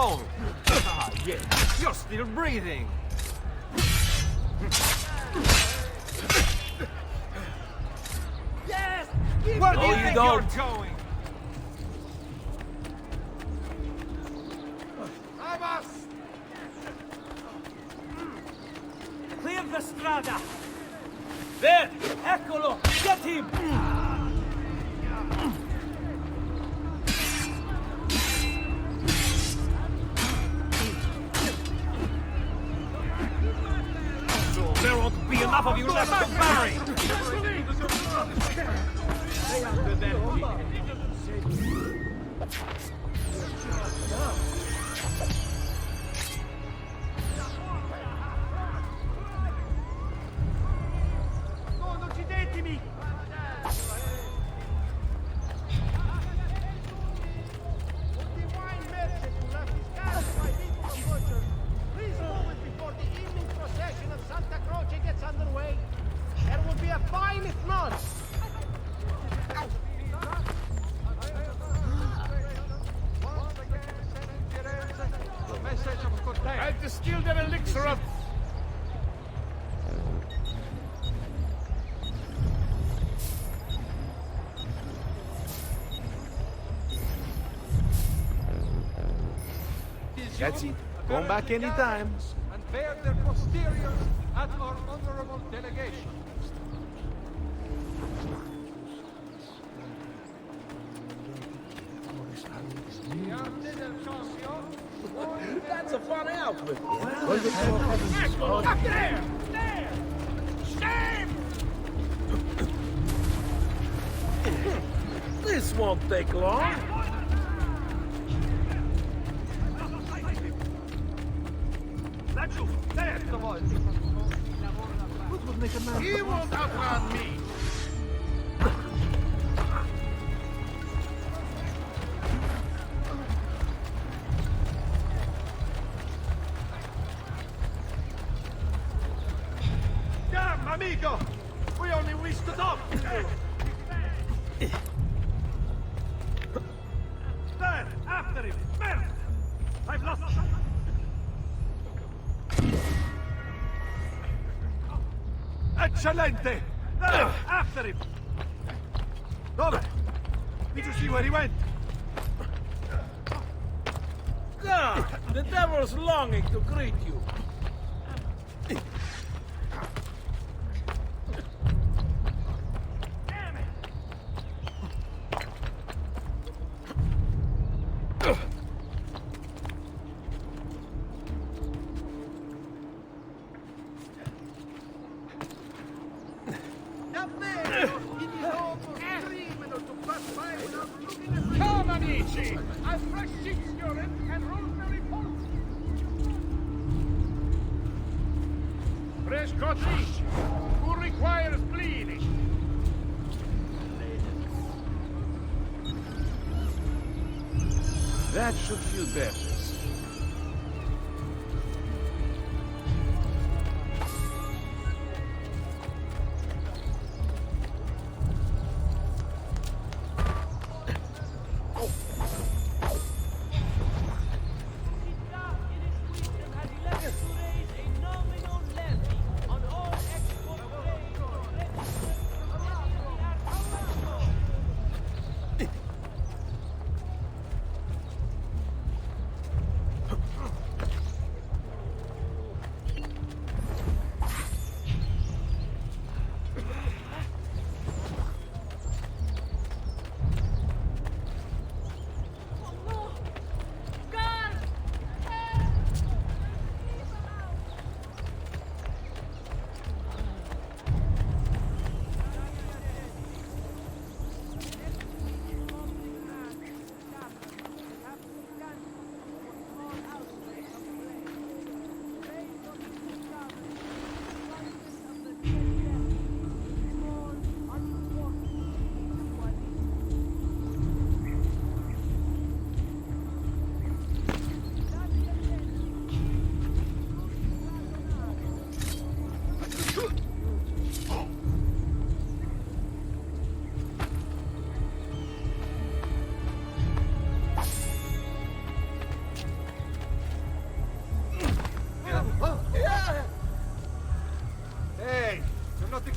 wrong? Ah, yeah, you're still breathing. Yes! Where do you think you're going? Vamos! Clear the strada! There! Eccolo! Get him! There won't be enough of you left to bury! Non uccidetemi! Please move it before the evening procession of Santa Croce gets underway. There will be a fine if not. I've distilled an elixir of... That's it. Come back anytime. And bear their posteriors at our honorable delegation. That's a fun outfit. Up there! There! Shame! This won't take long. Laggiù! Certo voglio! He won't outrun me! Damn, amigo! We only reached the top! There! After him! Merda! I've lost... Eccellente! There! After him! Dove? Did you see where he went? Ah, the devil's longing to greet you. Come, amici! A fresh cheeks urine and rosemary pulp! Fresh cottage! Who requires bleeding? That should feel better.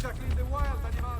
exactly in the wild, animal.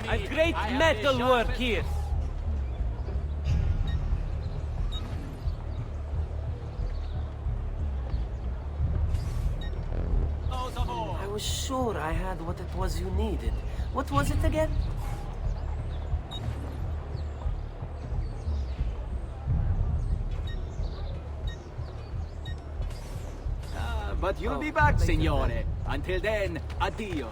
A great metal work here. I was sure I had what it was you needed. What was it again? But you'll be back, signore. Until then, addio.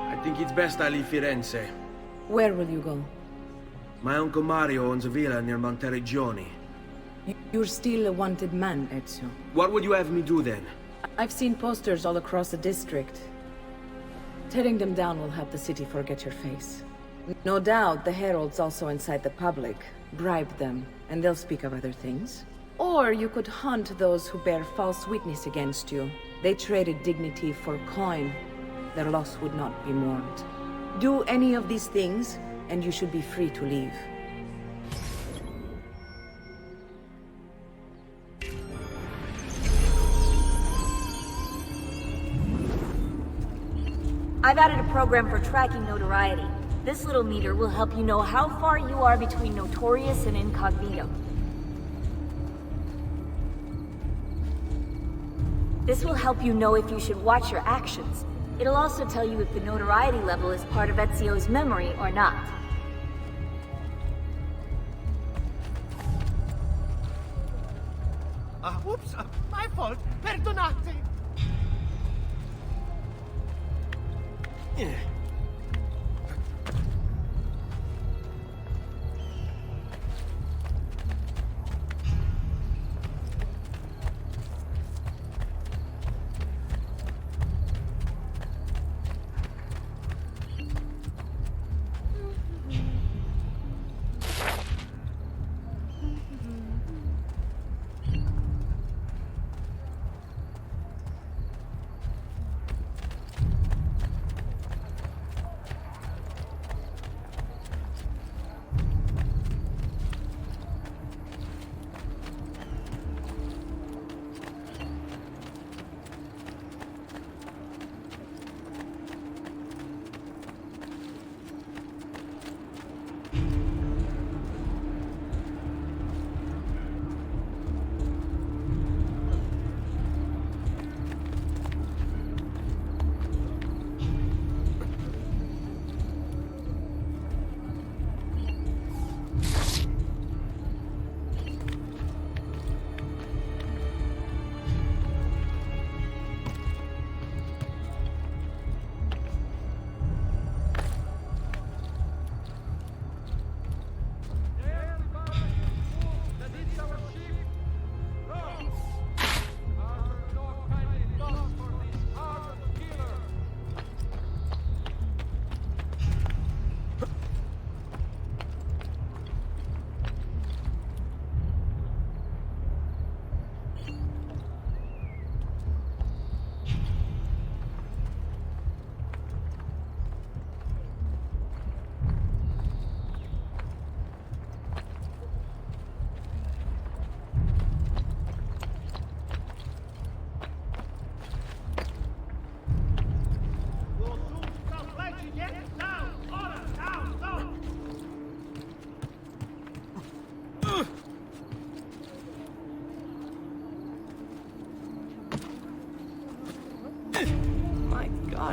I think it's best I leave Firenze. Where will you go? My uncle Mario owns a villa near Monteregioni. You're still a wanted man, Ezio. What would you have me do then? I've seen posters all across the district. Tearing them down will help the city forget your face. No doubt the heralds also incite the public. Bribe them, and they'll speak of other things. Or you could hunt those who bear false witness against you. They traded dignity for coin. Their loss would not be mourned. Do any of these things, and you should be free to leave. I've added a program for tracking notoriety. This little meter will help you know how far you are between notorious and incognito. This will help you know if you should watch your actions. It'll also tell you if the notoriety level is part of Ezio's memory or not. Whoops, my fault. Perdonate.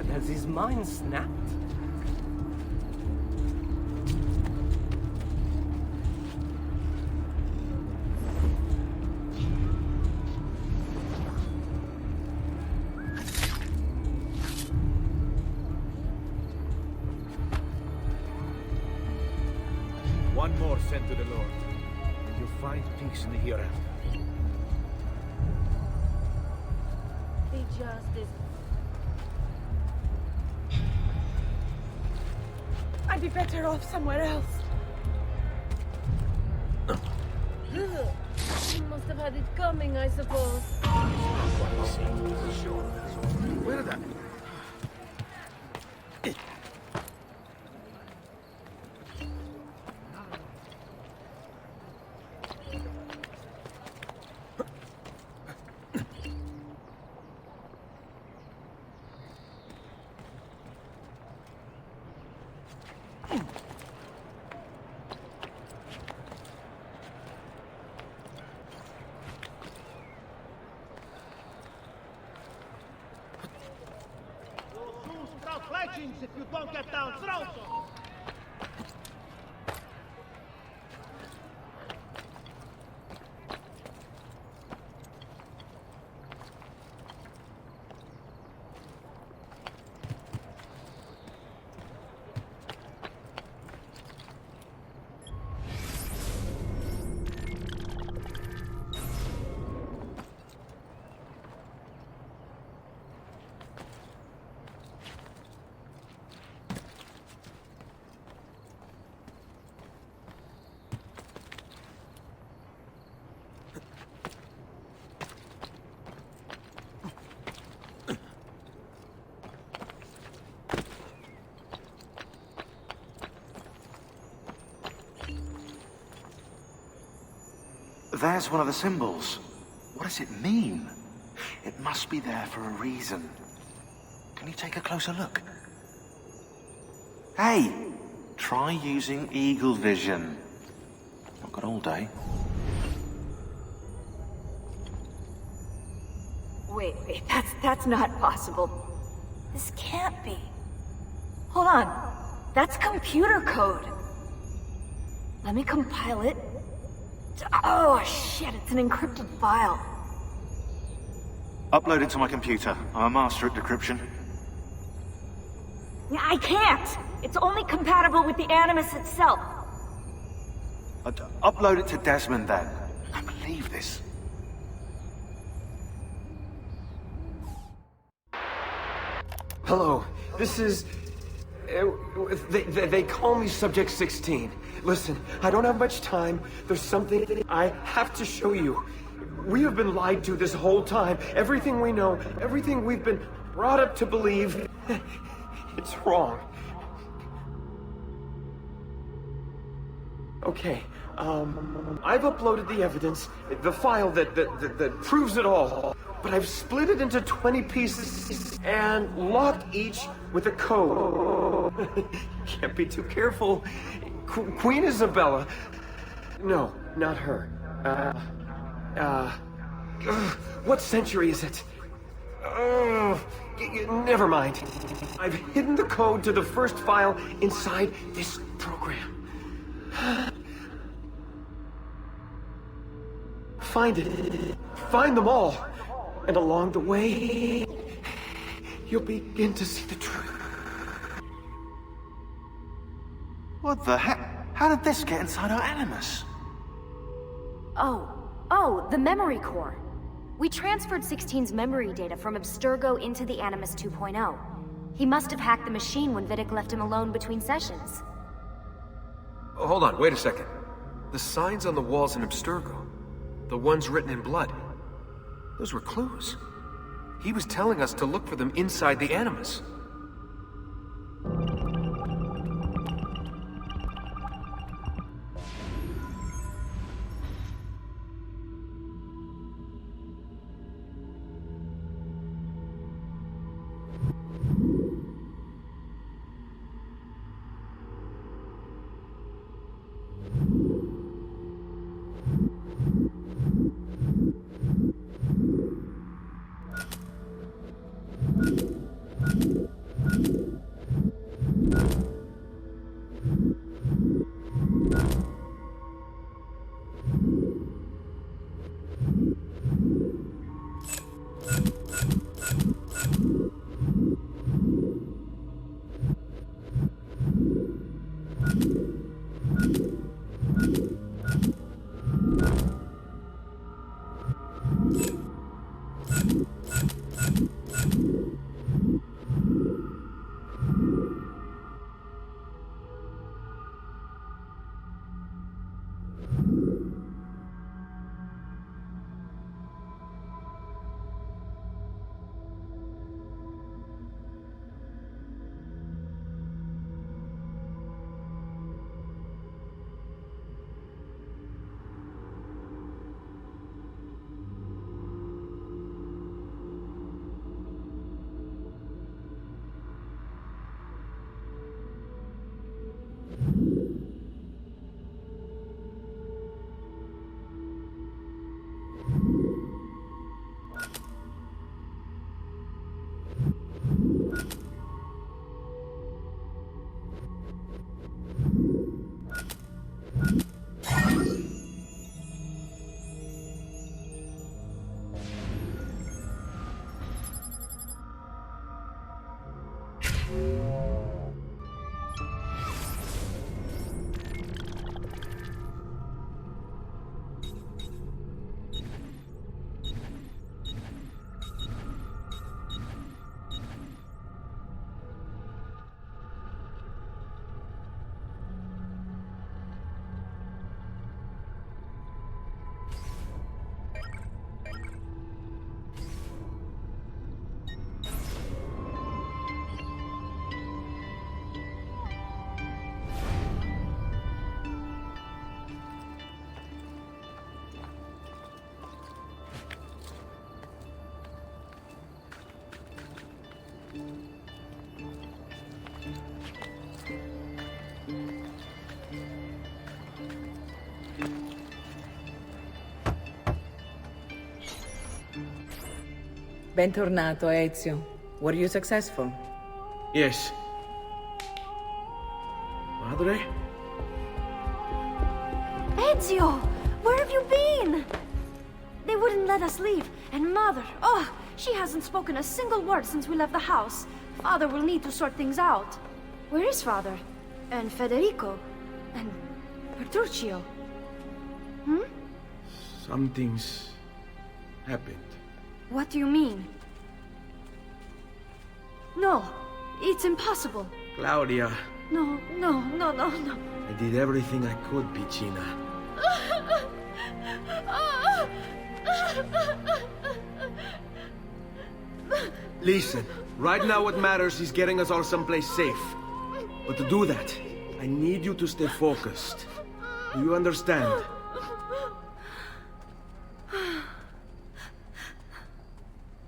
What, has his mind snapped? One more sent to the Lord, and you'll find peace in the hereafter. Be justice. I'd be better off somewhere else. You must have had it coming, I suppose. Where did that? You'll soon sprout legends if you don't get down throat. There's one of the symbols. What does it mean? It must be there for a reason. Can you take a closer look? Hey! Try using eagle vision. Not got all day. Wait, that's not possible. This can't be. Hold on. That's computer code. Let me compile it. Oh, shit, it's an encrypted file. Upload it to my computer. I'm a master at decryption. I can't! It's only compatible with the Animus itself. Upload it to Desmond then. I believe this. Hello, this is... They call me Subject 16. Listen, I don't have much time. There's something I have to show you. We have been lied to this whole time. Everything we know, everything we've been brought up to believe, it's wrong. Okay, I've uploaded the evidence, the file that proves it all. But I've split it into 20 pieces and locked each with a code. Can't be too careful. Queen Isabella. No, not her. What century is it? Never mind. I've hidden the code to the first file inside this program. Find it. Find them all. And along the way, you'll begin to see the truth. What the heck? How did this get inside our Animus? Oh, the memory core. We transferred 16's memory data from Abstergo into the Animus 2.0. He must have hacked the machine when Vidic left him alone between sessions. Oh, hold on, wait a second. The signs on the walls in Abstergo, the ones written in blood, those were clues. He was telling us to look for them inside the Animus. Bentornato, Ezio. Were you successful? Yes. Madre? Ezio! Where have you been? They wouldn't let us leave, and Mother, oh, she hasn't spoken a single word since we left the house. Father will need to sort things out. Where is Father? And Federico? And Petruccio? Hmm? Something's happened. What do you mean? No, it's impossible. Claudia, No. I did everything I could, Piccina. Listen, right now what matters is getting us all someplace safe. But to do that, I need you to stay focused. Do you understand?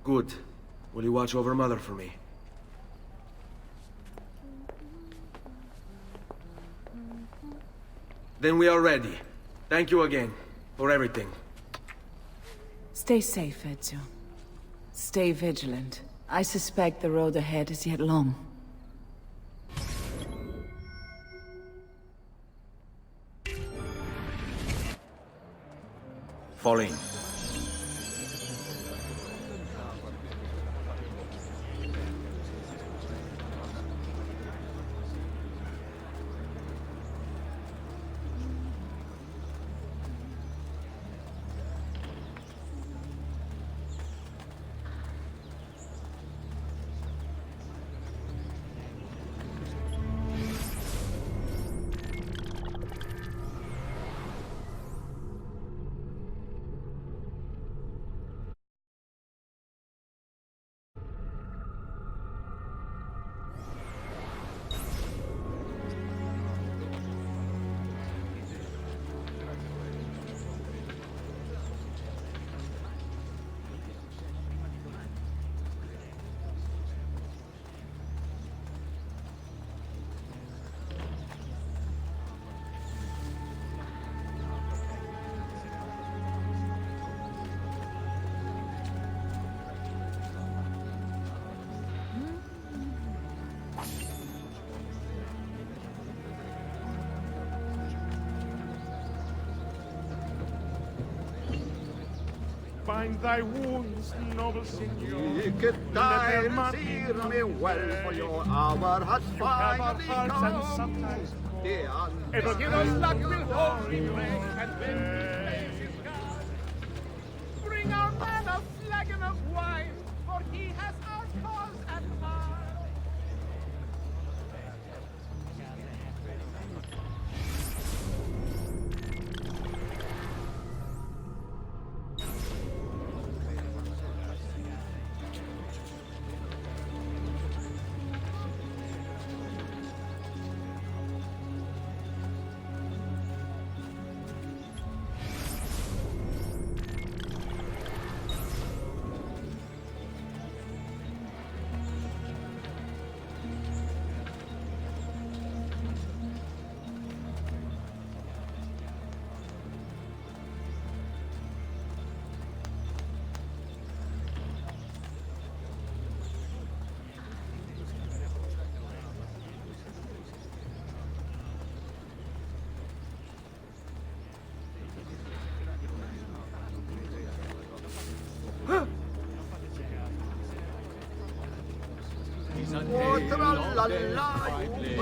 Good. Will you watch over Mother for me? Then we are ready. Thank you again for everything. Stay safe, Ezio. Stay vigilant. I suspect the road ahead is yet long. Fall in. Find thy wounds, noble signor. Wicked times hear me well, for your hour has finally come. Ever give us luck, we'll hold we break, and when the place is gone, bring our man a flagon of wine, for he has our cause at heart.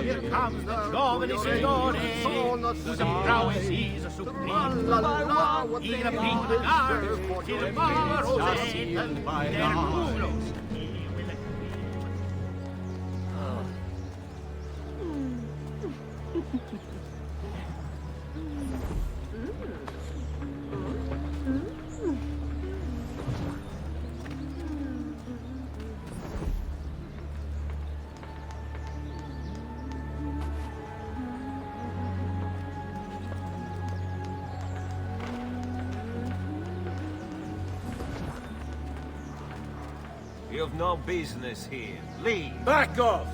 Here comes the giovani signore, whose prowess is supreme. In a pink garb, till tomorrow Satan, their culos. You've no business here. Leave. Back off!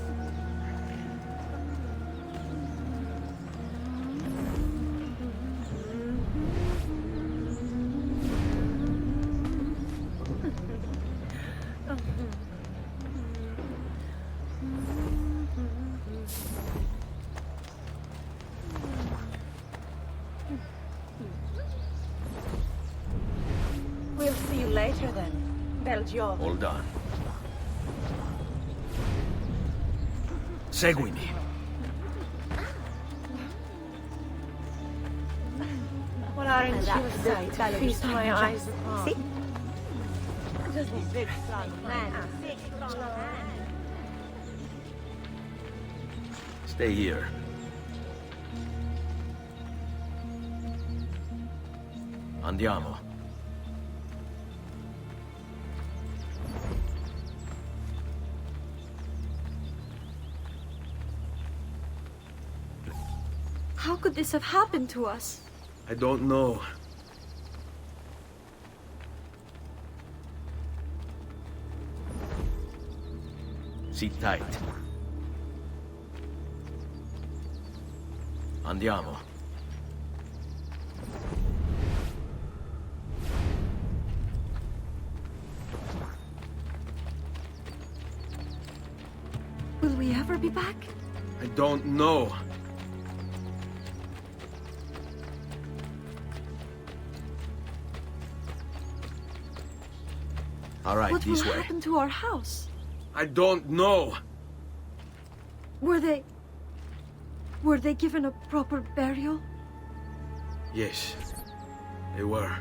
Belgio. Hold on. Seguimi. What aren't you sight to feast my eyes upon? See? Just a big strong man. Big strong man. Stay here. Andiamo. How could this have happened to us? I don't know. Sit tight. Andiamo. Will we ever be back? I don't know. All right, What this will way. happen to our house? I don't know. Were they given a proper burial? Yes, they were.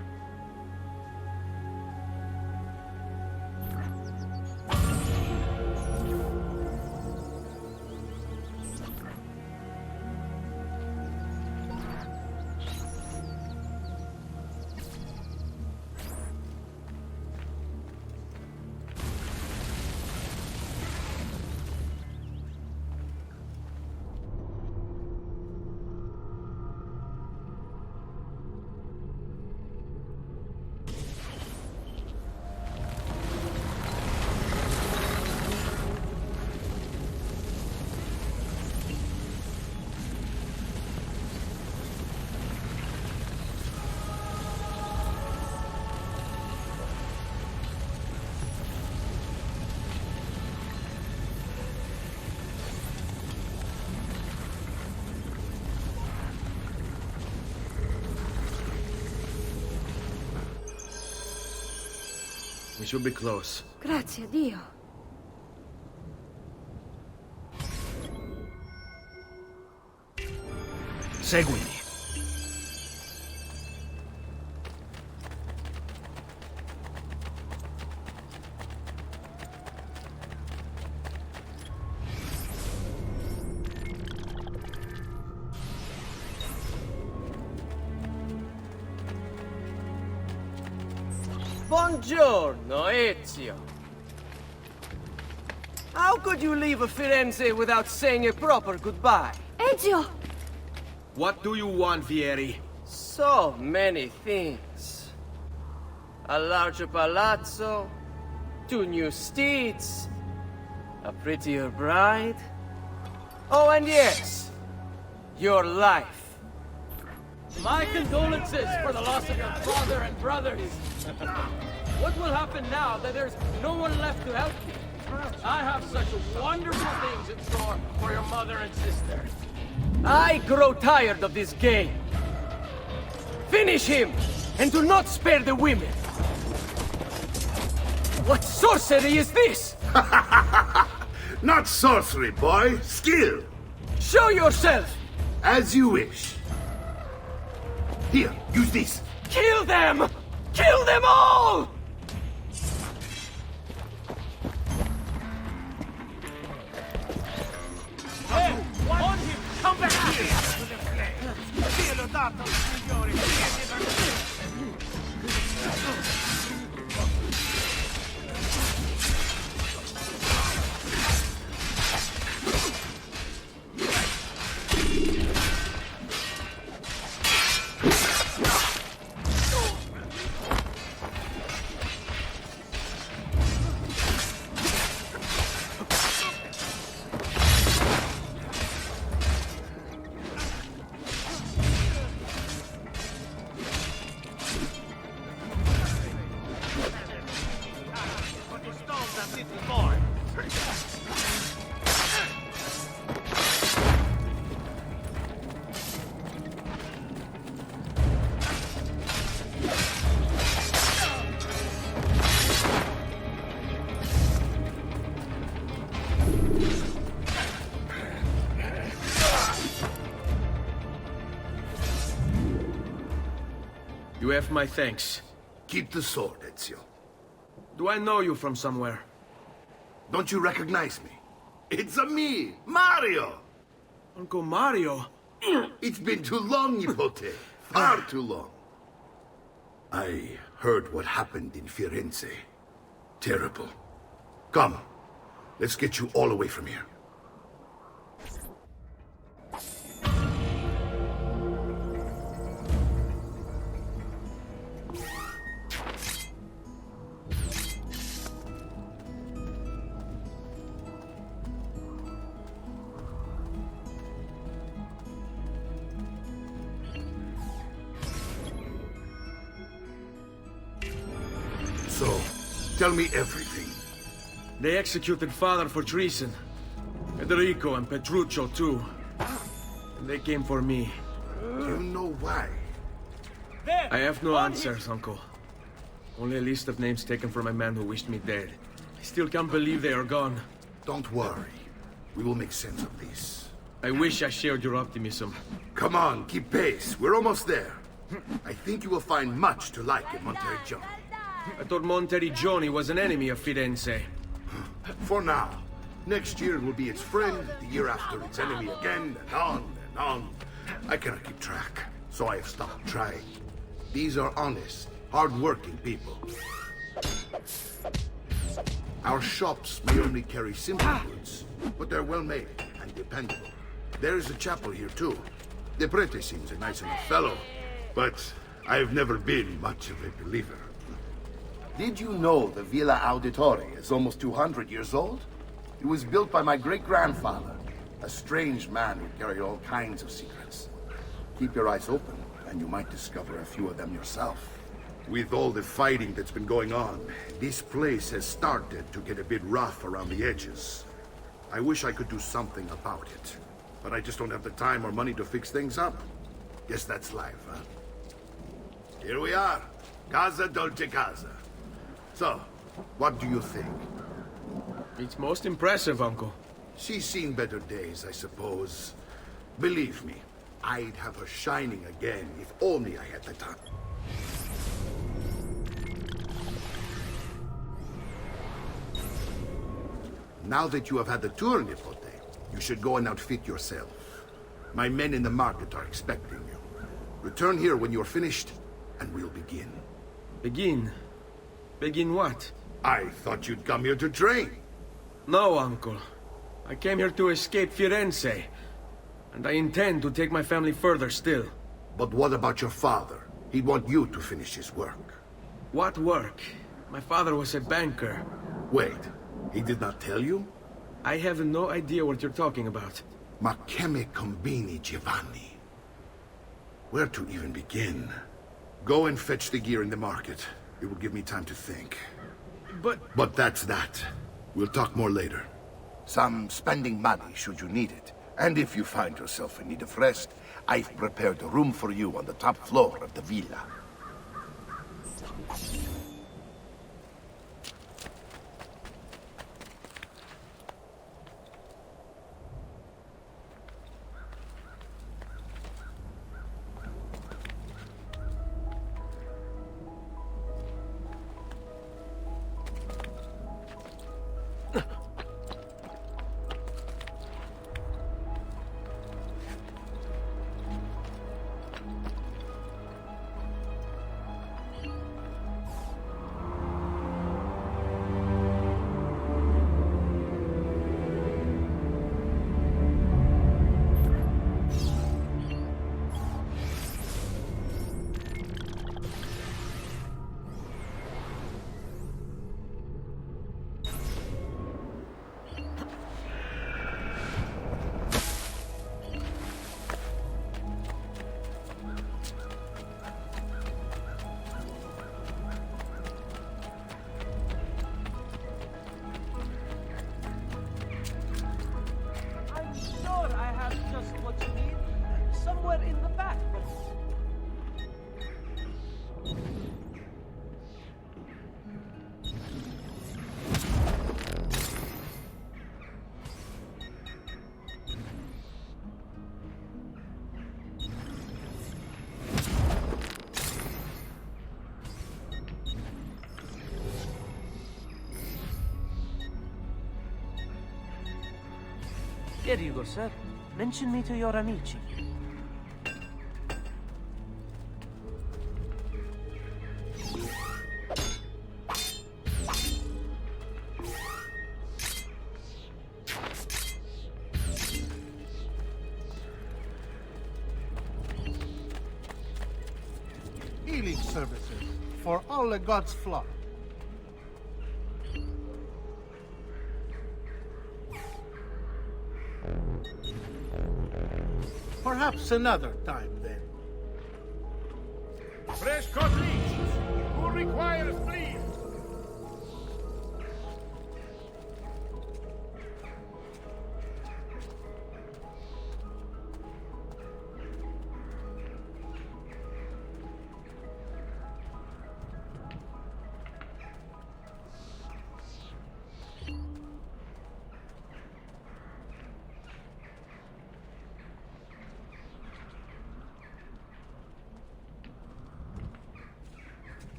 We should be close. Grazie Dio. Seguimi. Buongiorno, Ezio. How could you leave a Firenze without saying a proper goodbye? Ezio! What do you want, Vieri? So many things. A larger palazzo, 2 new steeds, a prettier bride. Oh, and yes, your life. My condolences for the loss of your father and brothers. What will happen now that there's no one left to help you? I have such wonderful things in store for your mother and sister. I grow tired of this game. Finish him, and do not spare the women. What sorcery is this? Not sorcery, boy. Skill. Show yourself. As you wish. Here, use this. Kill them! Kill them all! Hey, on him! Come back here! Cielo dato, signore! You have my thanks. Keep the sword, Ezio. Do I know you from somewhere? Don't you recognize me? It's me, Mario! Uncle Mario? It's been too long, Nipote. Far too long. I heard what happened in Firenze. Terrible. Come, let's get you all away from here. So, tell me everything. They executed father for treason. Federico and Petruccio too. And they came for me. Do you know why? I have no answers, Uncle. Only a list of names taken from a man who wished me dead. I still can't believe they are gone. Don't worry. We will make sense of this. I wish I shared your optimism. Come on, keep pace. We're almost there. I think you will find much to like in Monteriggioni. I thought Monteriggioni was an enemy of Firenze. For now. Next year it will be its friend, the year after its enemy again, and on and on. I cannot keep track, so I have stopped trying. These are honest, hard-working people. Our shops may only carry simple goods, but they're well-made and dependable. There is a chapel here, too. The prete seems a nice enough fellow, but I've never been much of a believer. Did you know the Villa Auditore is almost 200 years old? It was built by my great-grandfather, a strange man who carried all kinds of secrets. Keep your eyes open, and you might discover a few of them yourself. With all the fighting that's been going on, this place has started to get a bit rough around the edges. I wish I could do something about it, but I just don't have the time or money to fix things up. Guess that's life, huh? Here we are. Casa Dolce Casa. So, what do you think? It's most impressive, Uncle. She's seen better days, I suppose. Believe me, I'd have her shining again if only I had the time. Now that you have had the tour, Nipote, you should go and outfit yourself. My men in the market are expecting you. Return here when you're finished, and we'll begin. Begin? Begin what? I thought you'd come here to train. No, Uncle. I came here to escape Firenze. And I intend to take my family further still. But what about your father? He'd want you to finish his work. What work? My father was a banker. Wait, he did not tell you? I have no idea what you're talking about. Ma che me combini, Giovanni? Where to even begin? Go and fetch the gear in the market. It will give me time to think. But that's that. We'll talk more later. Some spending money should you need it. And if you find yourself in need of rest, I've prepared a room for you on the top floor of the villa. Here you go, sir. Mention me to your amici. Healing services for all the gods' flock. Perhaps another time, then. Fresh cut leaves. Who requires please?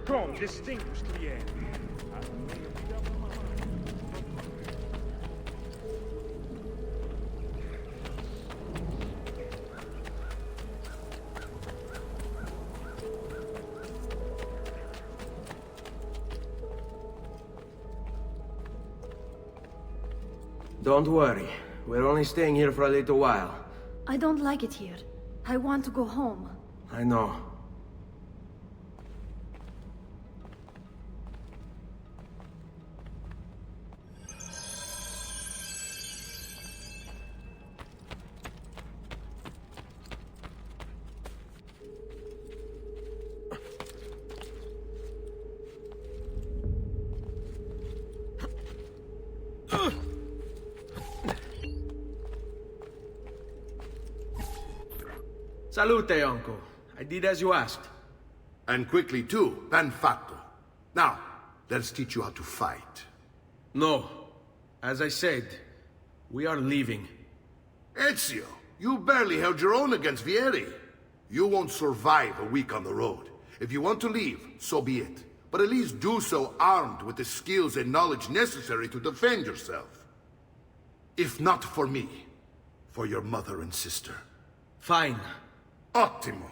Come, distinguished client. Don't worry. We're only staying here for a little while. I don't like it here. I want to go home. I know. Salute, uncle. I did as you asked. And quickly too, ben fatto. Now, let's teach you how to fight. No. As I said, we are leaving. Ezio, you barely held your own against Vieri. You won't survive a week on the road. If you want to leave, so be it. But at least do so armed with the skills and knowledge necessary to defend yourself. If not for me, for your mother and sister. Fine. Ottimo.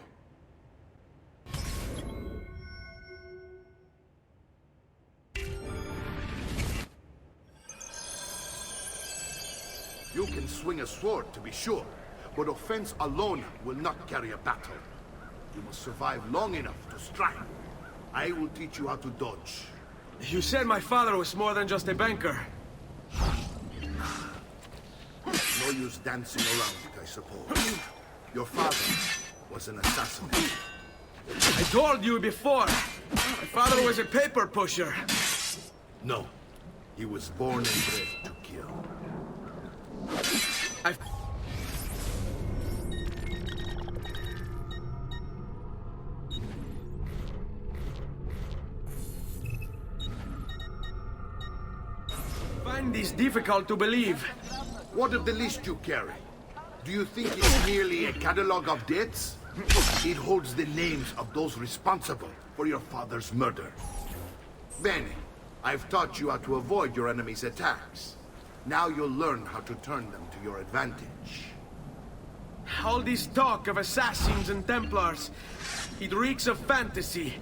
You can swing a sword, to be sure, but offense alone will not carry a battle. You must survive long enough to strike. I will teach you how to dodge. You said my father was more than just a banker. No use dancing around it, I suppose. Your father was an assassin. I told you before. My father was a paper pusher. No. He was born and bred to kill. I find this difficult to believe. What of the list you carry? Do you think it's merely a catalog of debts? It holds the names of those responsible for your father's murder. Bene, I've taught you how to avoid your enemy's attacks. Now you'll learn how to turn them to your advantage. All this talk of assassins and Templars, it reeks of fantasy.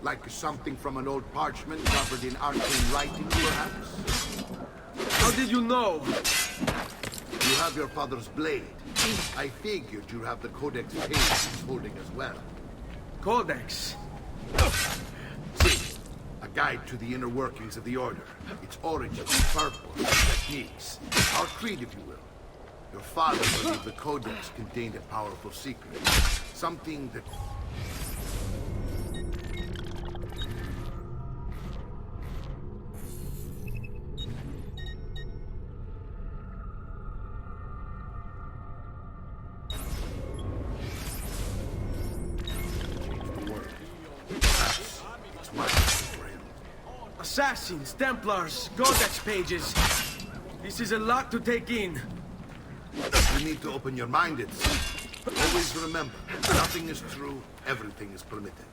Like something from an old parchment covered in arcane writing, perhaps? How did you know? You have your father's blade. I figured you have the Codex page he's holding as well. Codex? See, a guide to the inner workings of the Order. Its origins, purpose, techniques. Our creed, if you will. Your father believed the Codex contained a powerful secret. Something that... Assassins, Templars, Codex pages. This is a lot to take in. You need to open your mind, always remember, nothing is true, everything is permitted.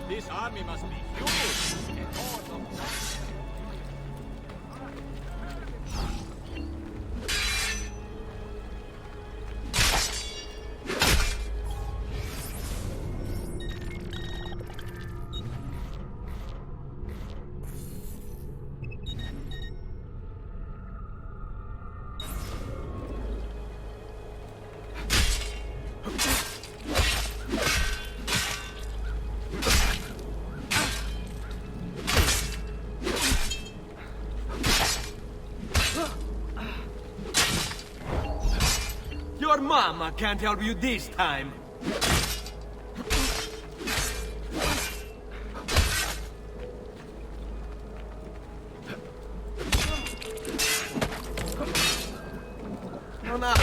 This army must be huge. A horde of nightmares. Your mama can't help you this time. No.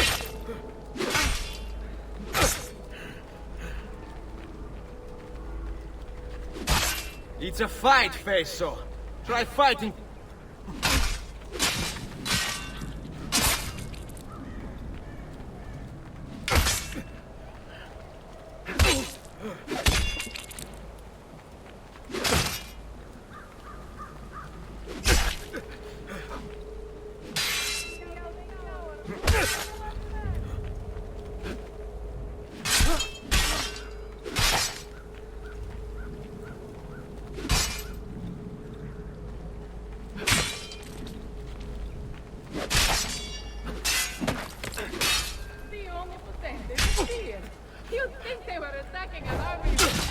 It's a fight, Fesso. Try fighting. You'd think they were attacking an army of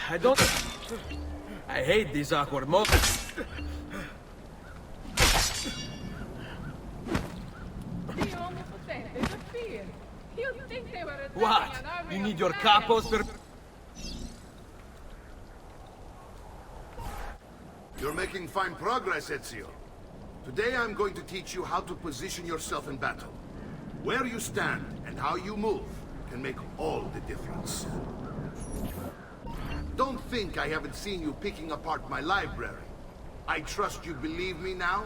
I hate these awkward moments. What? You need your capos for... You're making fine progress, Ezio. Today I'm going to teach you how to position yourself in battle. Where you stand and how you move can make all the difference. Don't think I haven't seen you picking apart my library. I trust you believe me now?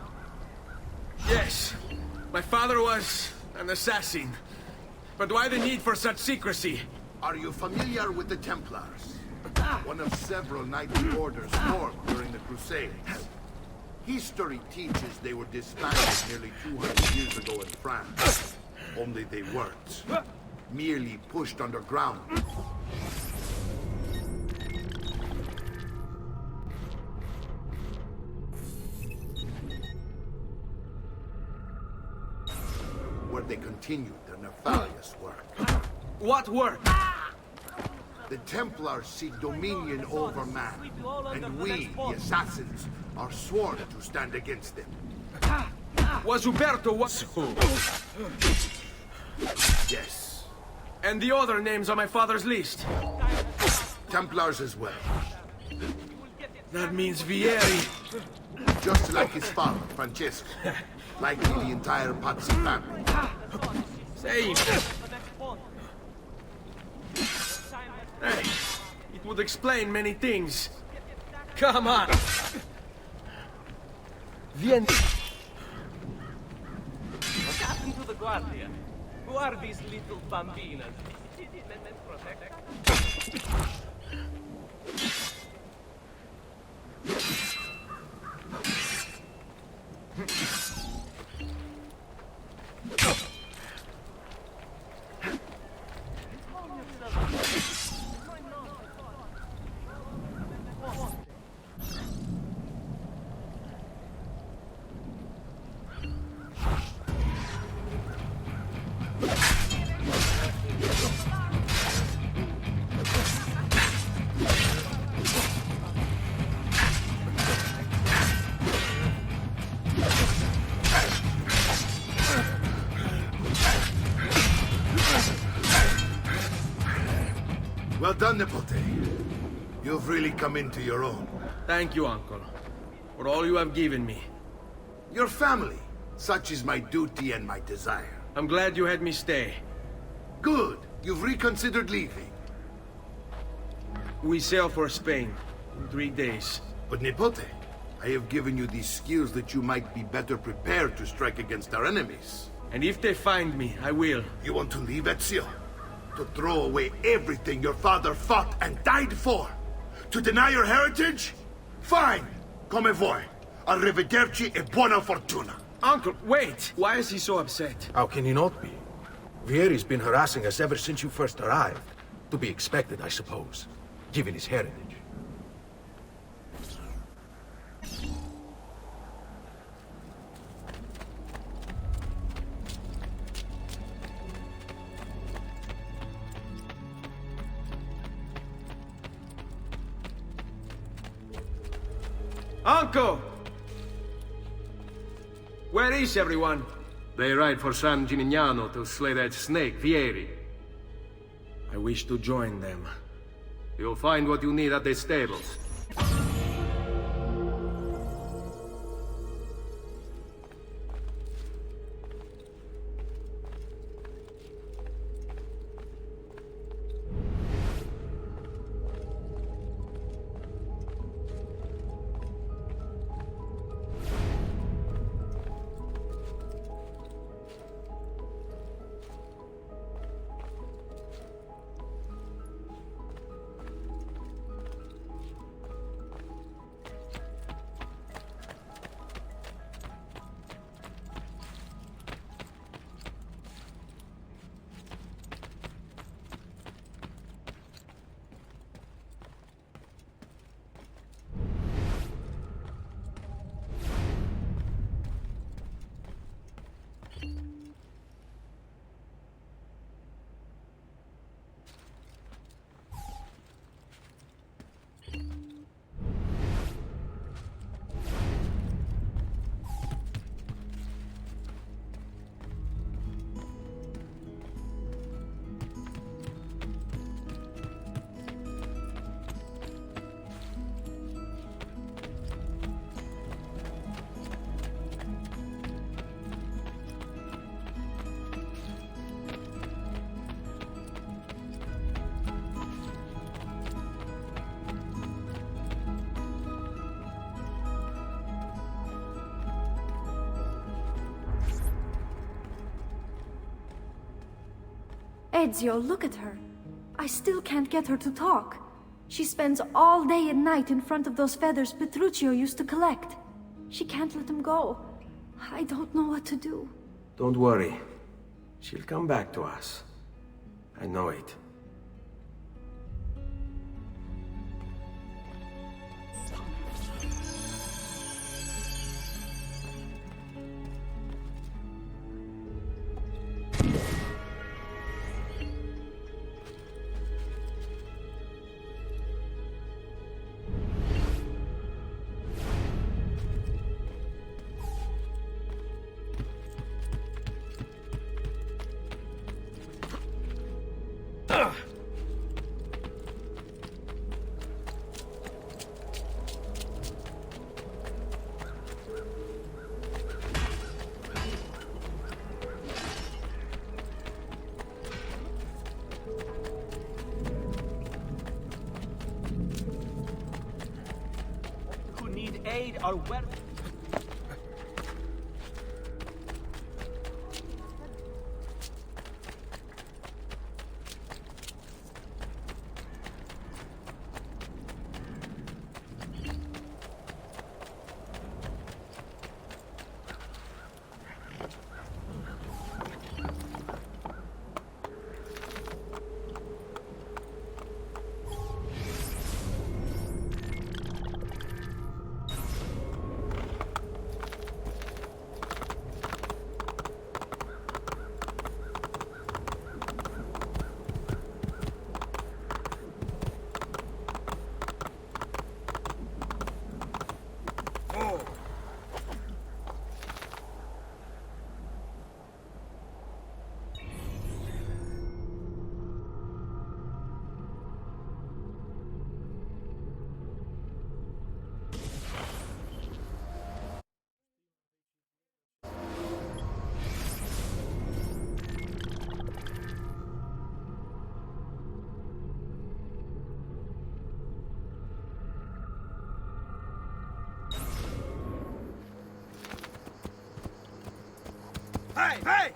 Yes. My father was an assassin. But why the need for such secrecy? Are you familiar with the Templars? One of several knightly orders formed during the Crusades. History teaches they were disbanded nearly 200 years ago in France. Only they weren't. Merely pushed underground. Where they continued their nefarious work. What work? The Templars seek dominion over man, and we, the assassins, are sworn to stand against them. Was Uberto was who? Yes. And the other names on my father's list? Templars as well. That means Vieri. Just like his father, Francesco. Likely the entire Pazzi family. Same. Hey, it would explain many things. Come on. Vien. What happened to the Guardia? Who are these little bambinas? Well done, Nipote. You've really come into your own. Thank you, Uncle, for all you have given me. Your family. Such is my duty and my desire. I'm glad you had me stay. Good. You've reconsidered leaving. We sail for Spain in 3 days. But Nipote, I have given you these skills that you might be better prepared to strike against our enemies. And if they find me, I will. You want to leave, Ezio? To throw away everything your father fought and died for? To deny your heritage? Fine! Come vuoi. Arrivederci e buona fortuna. Uncle, wait! Why is he so upset? How can he not be? Vieri's been harassing us ever since you first arrived. To be expected, I suppose, given his heritage. Uncle! Where is everyone? They ride for San Gimignano to slay that snake, Vieri. I wish to join them. You'll find what you need at the stables. Ezio, look at her. I still can't get her to talk. She spends all day and night in front of those feathers Petruchio used to collect. She can't let them go. I don't know what to do. Don't worry. She'll come back to us. I know it. Who need aid are well. Hey! Hey!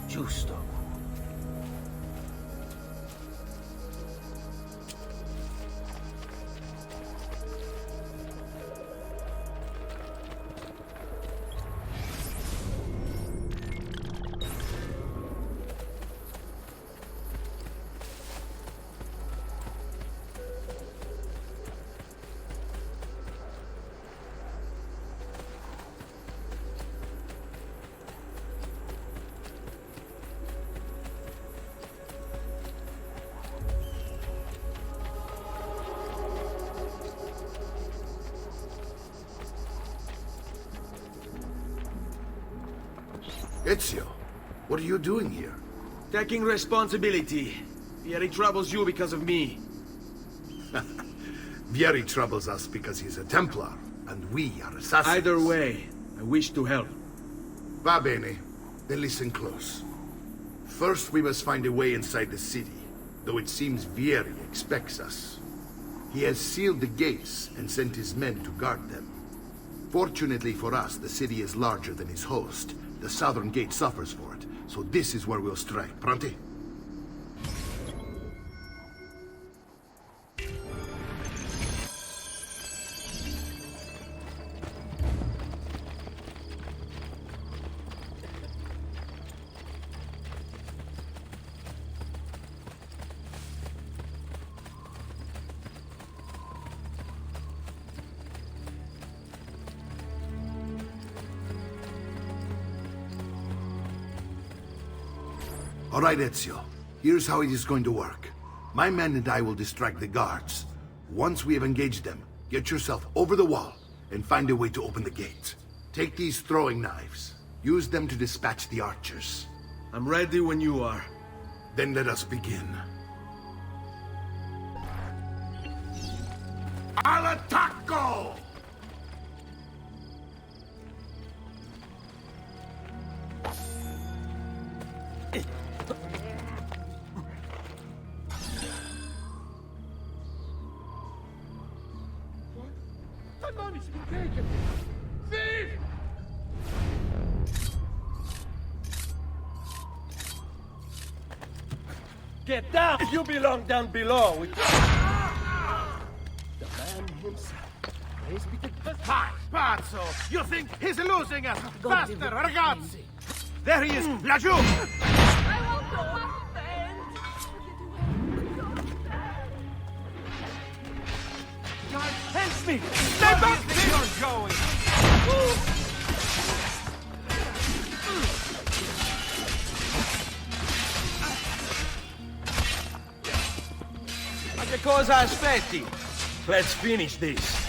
Giusto. Ezio, what are you doing here? Taking responsibility. Vieri troubles you because of me. Vieri troubles us because he's a Templar, and we are assassins. Either way, I wish to help. Va bene. Then listen close. First, we must find a way inside the city, though it seems Vieri expects us. He has sealed the gates and sent his men to guard them. Fortunately for us, the city is larger than its host. The southern gate suffers for it, so this is where we'll strike. Pronti? All right, Ezio. Here's how it is going to work. My men and I will distract the guards. Once we have engaged them, get yourself over the wall and find a way to open the gate. Take these throwing knives. Use them to dispatch the archers. I'm ready when you are. Then let us begin. Al attacco! Get down! You belong down below with the man himself. Praise be to God. Hi, pazzo! You think he's losing us? Faster, ragazzi! There he is, laggiù! Guys, help me! Stay back! You're going! Ma che cosa aspetti? Let's finish this.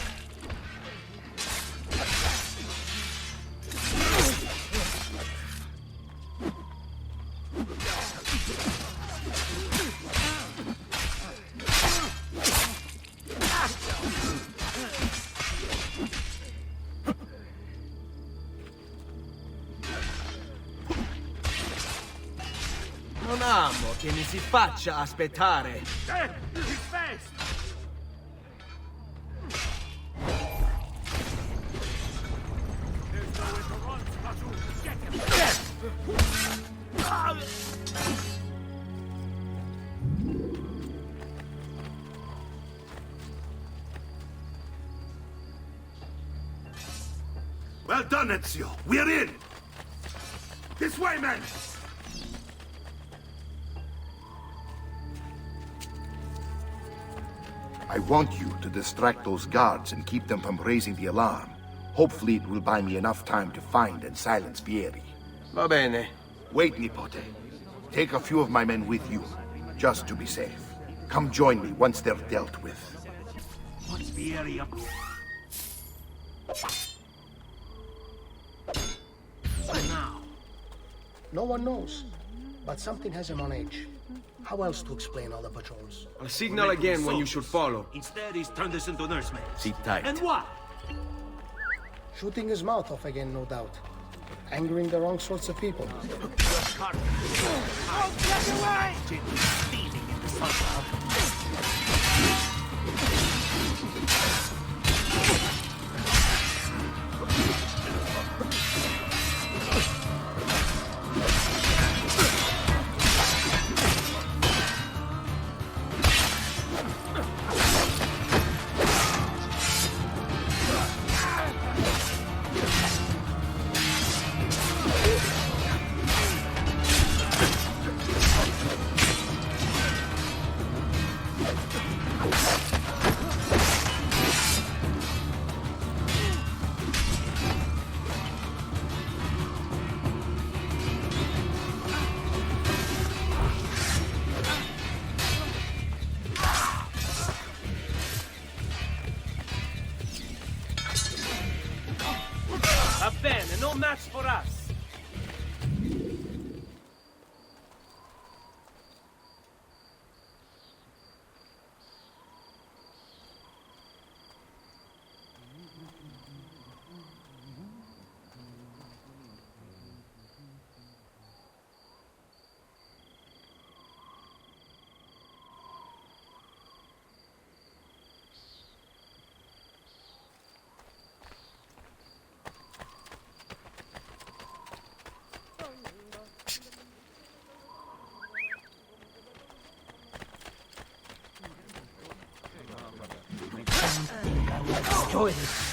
Non amo che mi si faccia aspettare. His face! There's nowhere to run, Spatu! Get him! Well done, Ezio. We're in! This way, men! I want you to distract those guards and keep them from raising the alarm. Hopefully it will buy me enough time to find and silence Vieri. Va bene. Wait, Nipote. Take a few of my men with you, just to be safe. Come join me once they're dealt with. What's Vieri up? Now. No one knows, but something has him on edge. How else to explain all the patrols? I'll signal again when you should follow. Instead, he's turned us into nursemen. Sit tight. And what? Shooting his mouth off again, no doubt. Angering the wrong sorts of people. Oh, get away! Stealing in the sun. Va bene, no match for us. Enjoy this.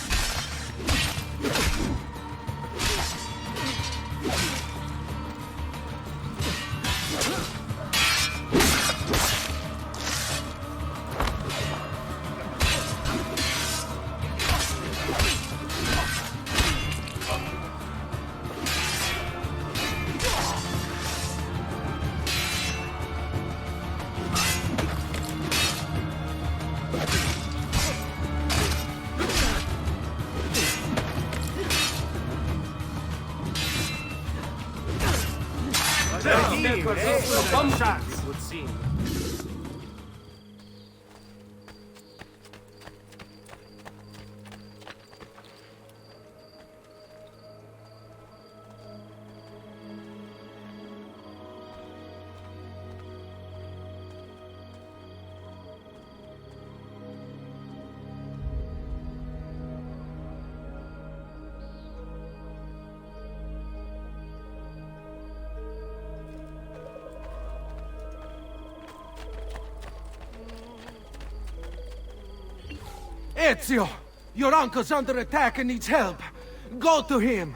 Bum shots, it would seem. Ezio! Your uncle's under attack and needs help. Go to him!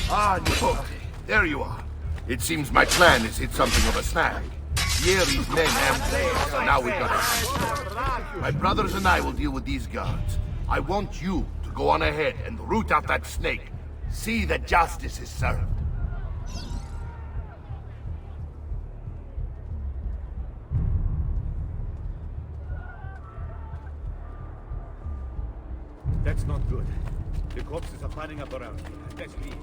Ah, Nipote. There you are. It seems my plan has hit something of a snag. Vieri's men amped there, so now we've got to... My brothers and I will deal with these guards. I want you to go on ahead and root out that snake. See that justice is served. That's not good. The corpses are piling up around here. Let's leave.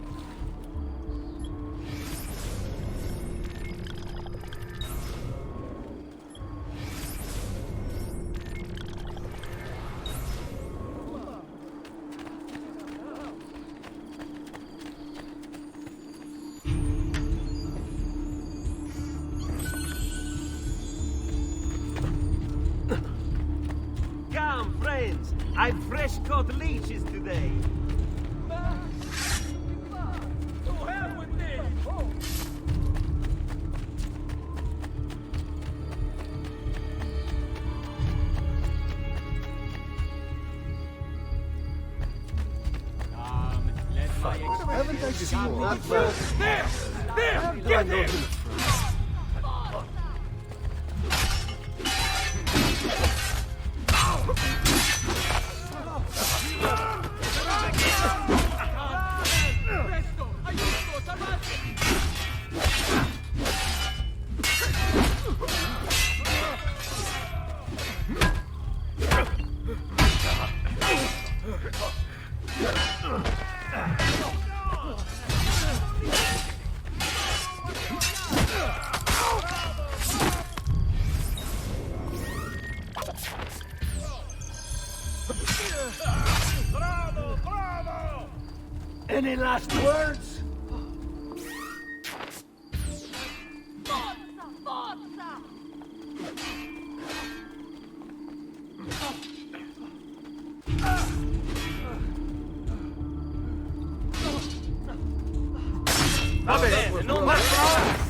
Come, friends. I've fresh caught leeches today. To hell with this! Haven't I seen that man? There! Get him! Bravo! Bravo! Any last words?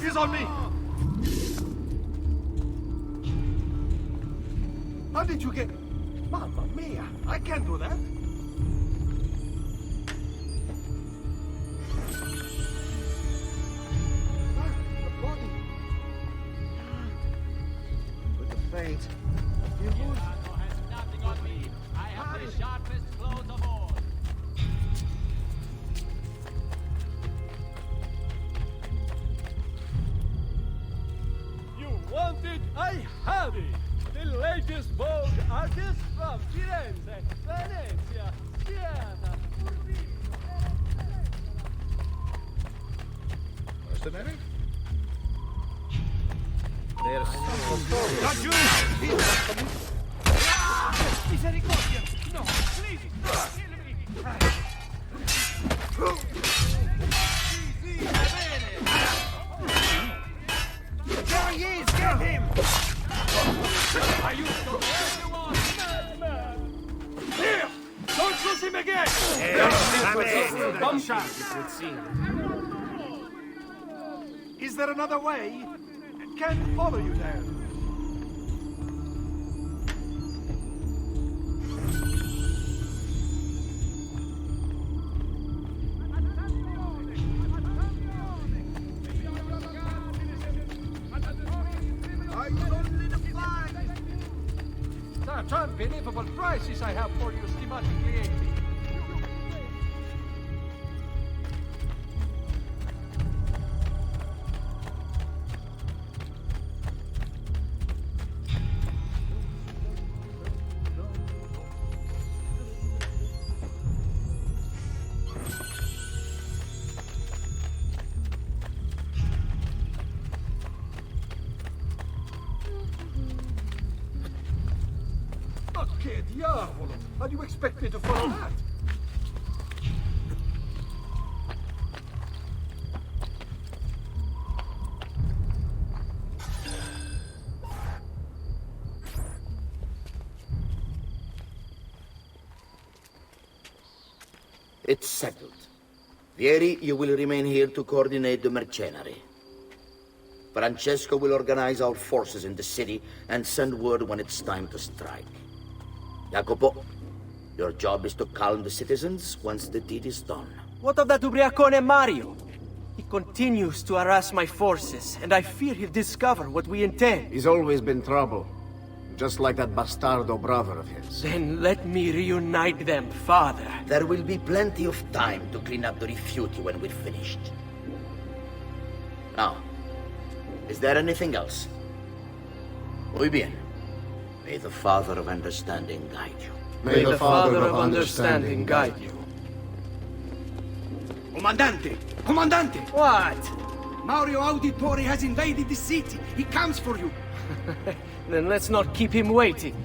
He's on me! How did you get... Mamma mia! I can't do that! The body... With the fate... You would... Nothing on me. I have the sharpest claws of all. You want it? I have it! The latest Vogue artist from Firenze, Venezia, Siena, Mercenary? There's Not you! Misericordia! No, please! Kill me! There he is! Get him! Are you so everyone? Madman! Here! Don't lose him again! Bum shot, it would seem. Is there another way? Can't follow you there. Such unbelievable prices I have for you, schematically 80. Ma che diavolo? How do you expect me to follow that? It's settled. Vieri, you will remain here to coordinate the mercenary. Francesco will organize our forces in the city and send word when it's time to strike. Jacopo, your job is to calm the citizens once the deed is done. What of that ubriacone Mario? He continues to harass my forces, and I fear he'll discover what we intend. He's always been trouble. Just like that bastardo brother of his. Then let me reunite them, father. There will be plenty of time to clean up the rifiuti when we're finished. Now, is there anything else? Muy bien. May the Father of Understanding guide you. May the Father of Understanding guide you. Comandante! Comandante! What? Mario Auditore has invaded the city. He comes for you. Then let's not keep him waiting.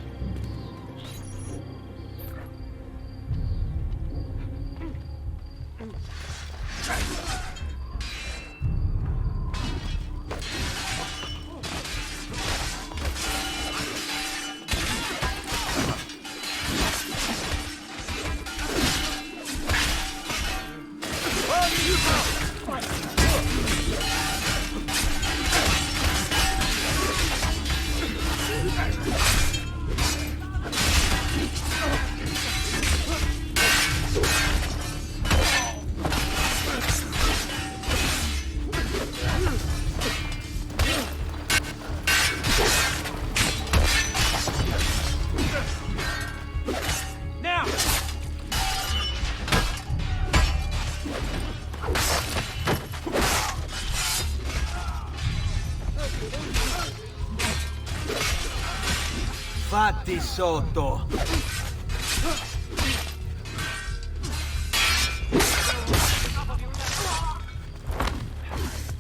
Fatti sotto.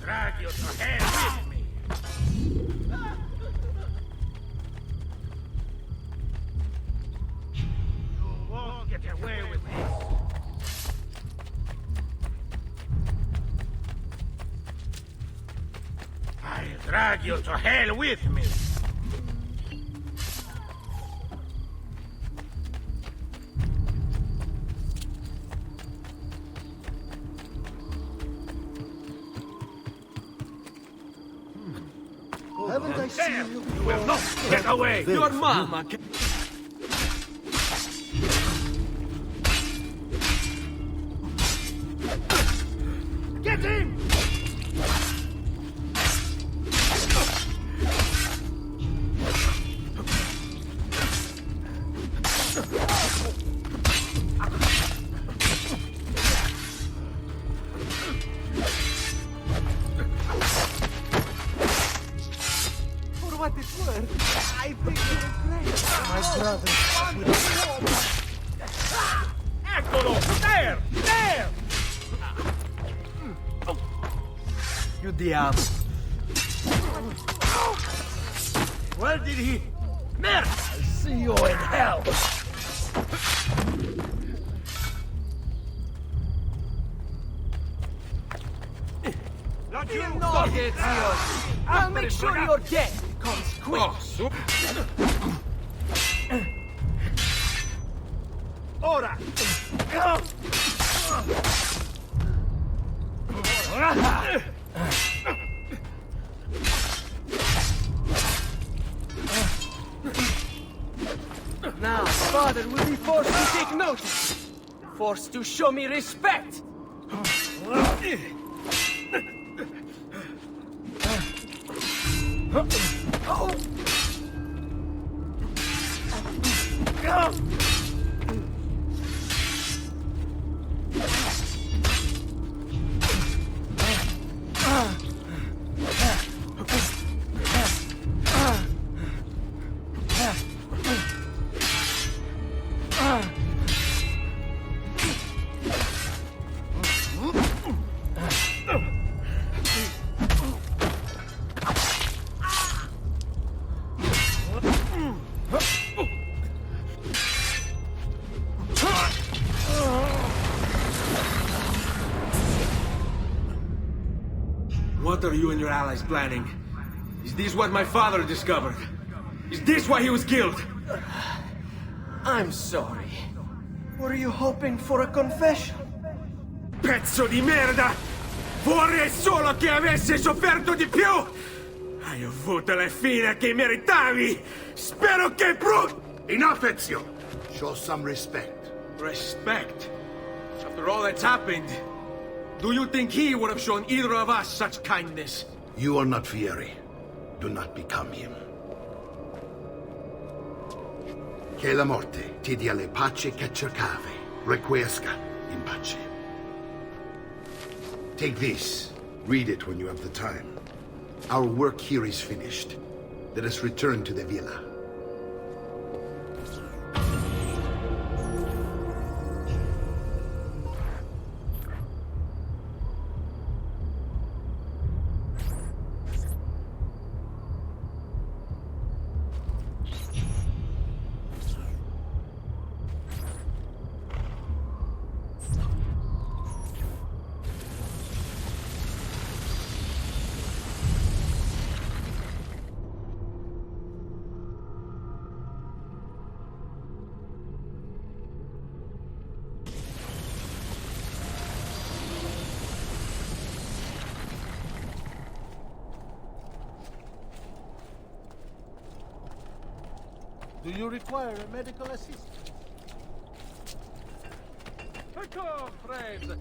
Drag you to hell with me. You won't get away with this. I'll drag you to hell with me. Haven't I seen you before? You will not get away! Your mama can... Get him! What it's worth, I think you're great. My brother. Eccolo! There! There! You diavolo. Where did he... Merda! I'll see you in hell. I'll make sure your death comes quick. Ora! Now, father will be forced to take notice. Forced to show me respect. What are you and your allies planning? Is this what my father discovered? Is this why he was killed? I'm sorry. Were you hoping for a confession? Pezzo di merda! Vorrei solo che avessi sofferto di più! Hai avuto la fine che meritavi! Spero che Enough, Ezio! Show some respect. Respect? After all that's happened, do you think he would have shown either of us such kindness? You are not Fieri. Do not become him. Che la morte ti dia le pace che cercavi. Requiesca in pace. Take this. Read it when you have the time. Our work here is finished. Let us return to the villa. Do you require a medical assistant? Take off, friends!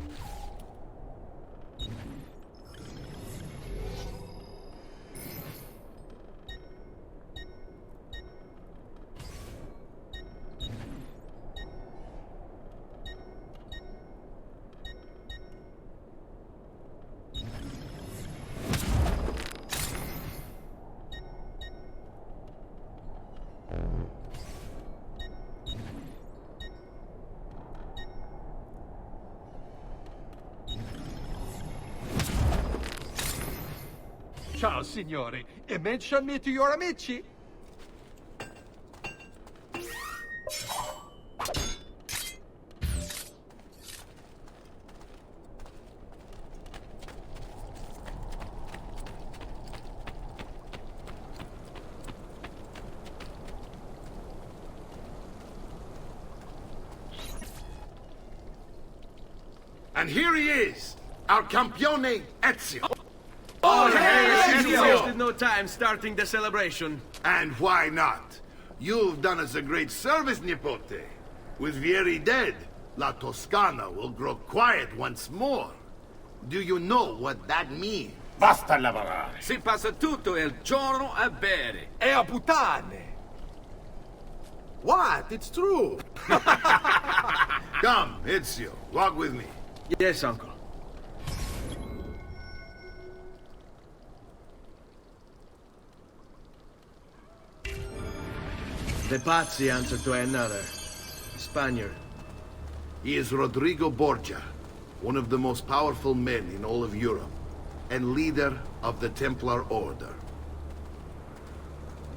Ciao, signori. E mention me to your amici. And here he is, our campione Ezio. Oh, hey, you wasted no time starting the celebration. And why not? You've done us a great service, Nipote. With Vieri dead, La Toscana will grow quiet once more. Do you know what that means? Basta lavorare. Si passa tutto il giorno a bere. E a puttane. What? It's true. Come, Ezio, walk with me. Yes, uncle. The Pazzi answer to another. Spaniard. He is Rodrigo Borgia, one of the most powerful men in all of Europe, and leader of the Templar Order.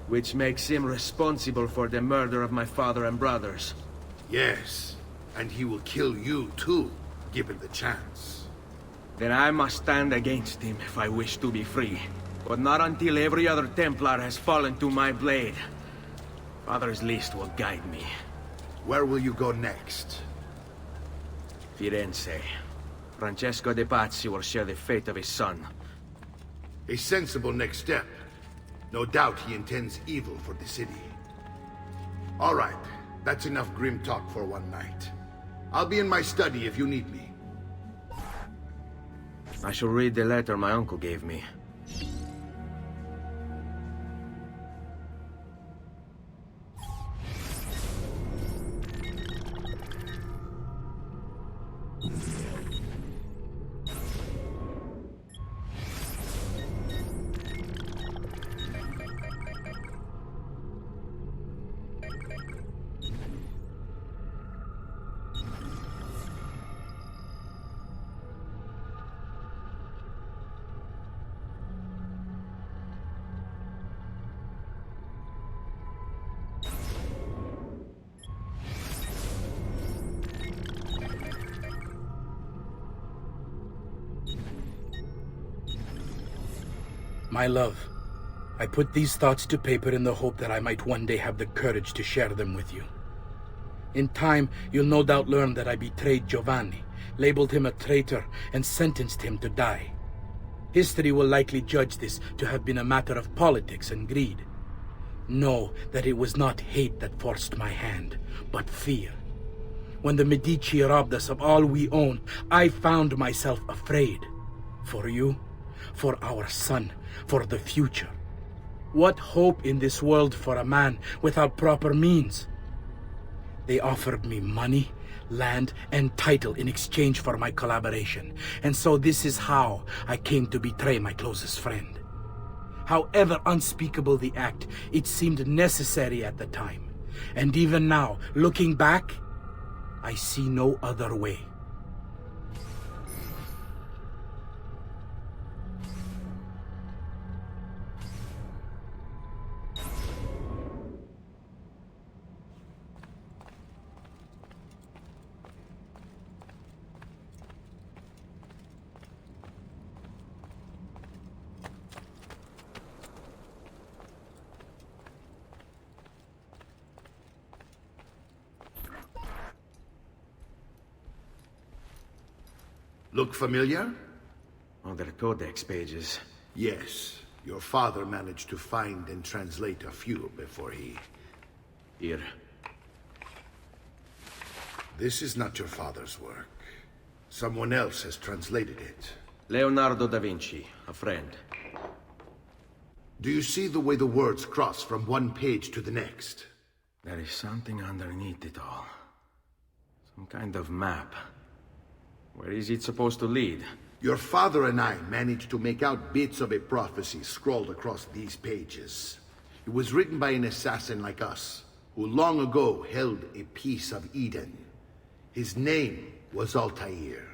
Which makes him responsible for the murder of my father and brothers. Yes, and he will kill you too, given the chance. Then I must stand against him if I wish to be free. But not until every other Templar has fallen to my blade. Father's list will guide me. Where will you go next? Firenze. Francesco de Pazzi will share the fate of his son. A sensible next step. No doubt he intends evil for the city. All right, that's enough grim talk for one night. I'll be in my study if you need me. I shall read the letter my uncle gave me. My love, I put these thoughts to paper in the hope that I might one day have the courage to share them with you. In time, you'll no doubt learn that I betrayed Giovanni, labeled him a traitor, and sentenced him to die. History will likely judge this to have been a matter of politics and greed. Know that it was not hate that forced my hand, but fear. When the Medici robbed us of all we own, I found myself afraid. For you, for our son, for the future. What hope in this world for a man without proper means? They offered me money, land, and title in exchange for my collaboration. And so this is how I came to betray my closest friend. However unspeakable the act, it seemed necessary at the time. And even now, looking back, I see no other way. Look familiar? Oh, they're codex pages. Yes. Your father managed to find and translate a few before he... Here. This is not your father's work. Someone else has translated it. Leonardo da Vinci, a friend. Do you see the way the words cross from one page to the next? There is something underneath it all. Some kind of map. Where is it supposed to lead? Your father and I managed to make out bits of a prophecy scrawled across these pages. It was written by an assassin like us, who long ago held a piece of Eden. His name was Altair.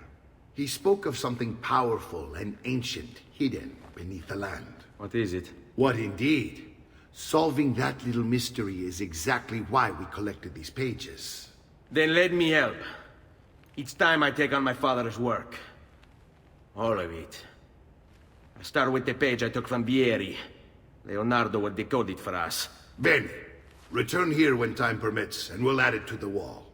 He spoke of something powerful and ancient hidden beneath the land. What is it? What indeed? Solving that little mystery is exactly why we collected these pages. Then let me help. It's time I take on my father's work. All of it. I start with the page I took from Vieri. Leonardo will decode it for us. Bene. Return here when time permits, and we'll add it to the wall.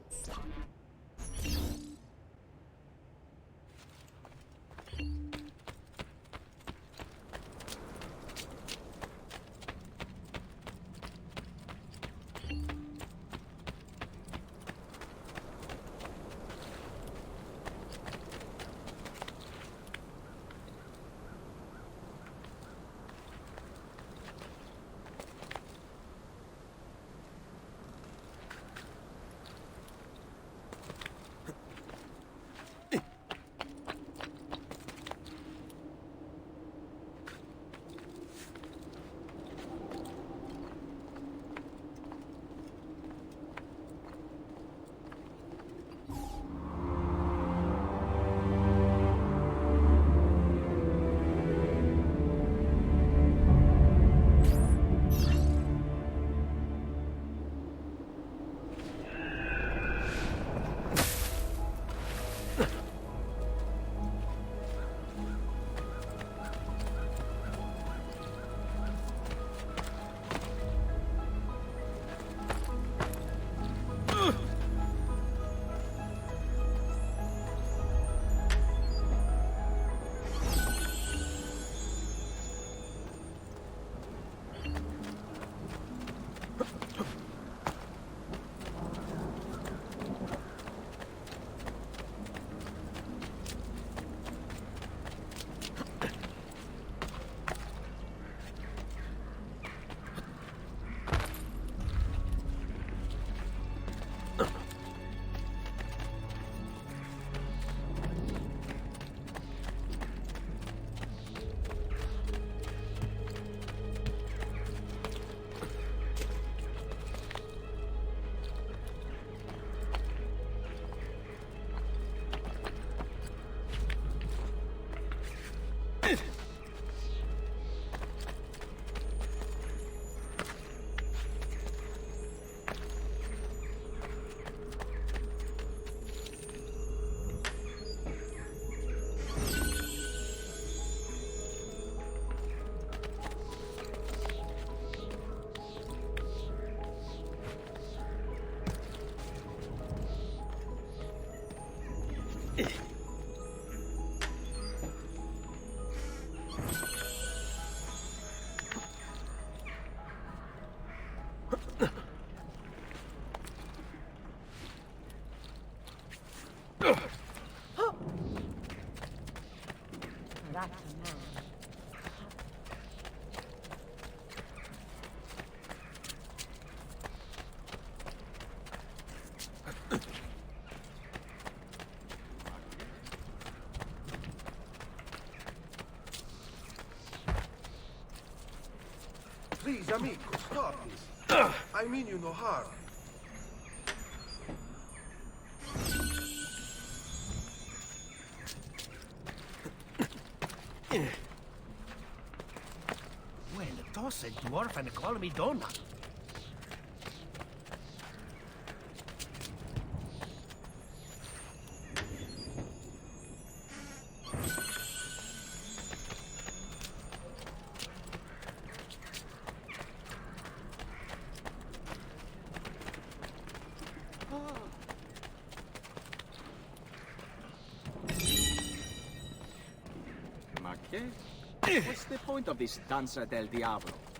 Please, amico, stop this. I mean you no harm. Well, toss a dwarf and call me Donna. Ma che? What's the point of this Danza del Diablo?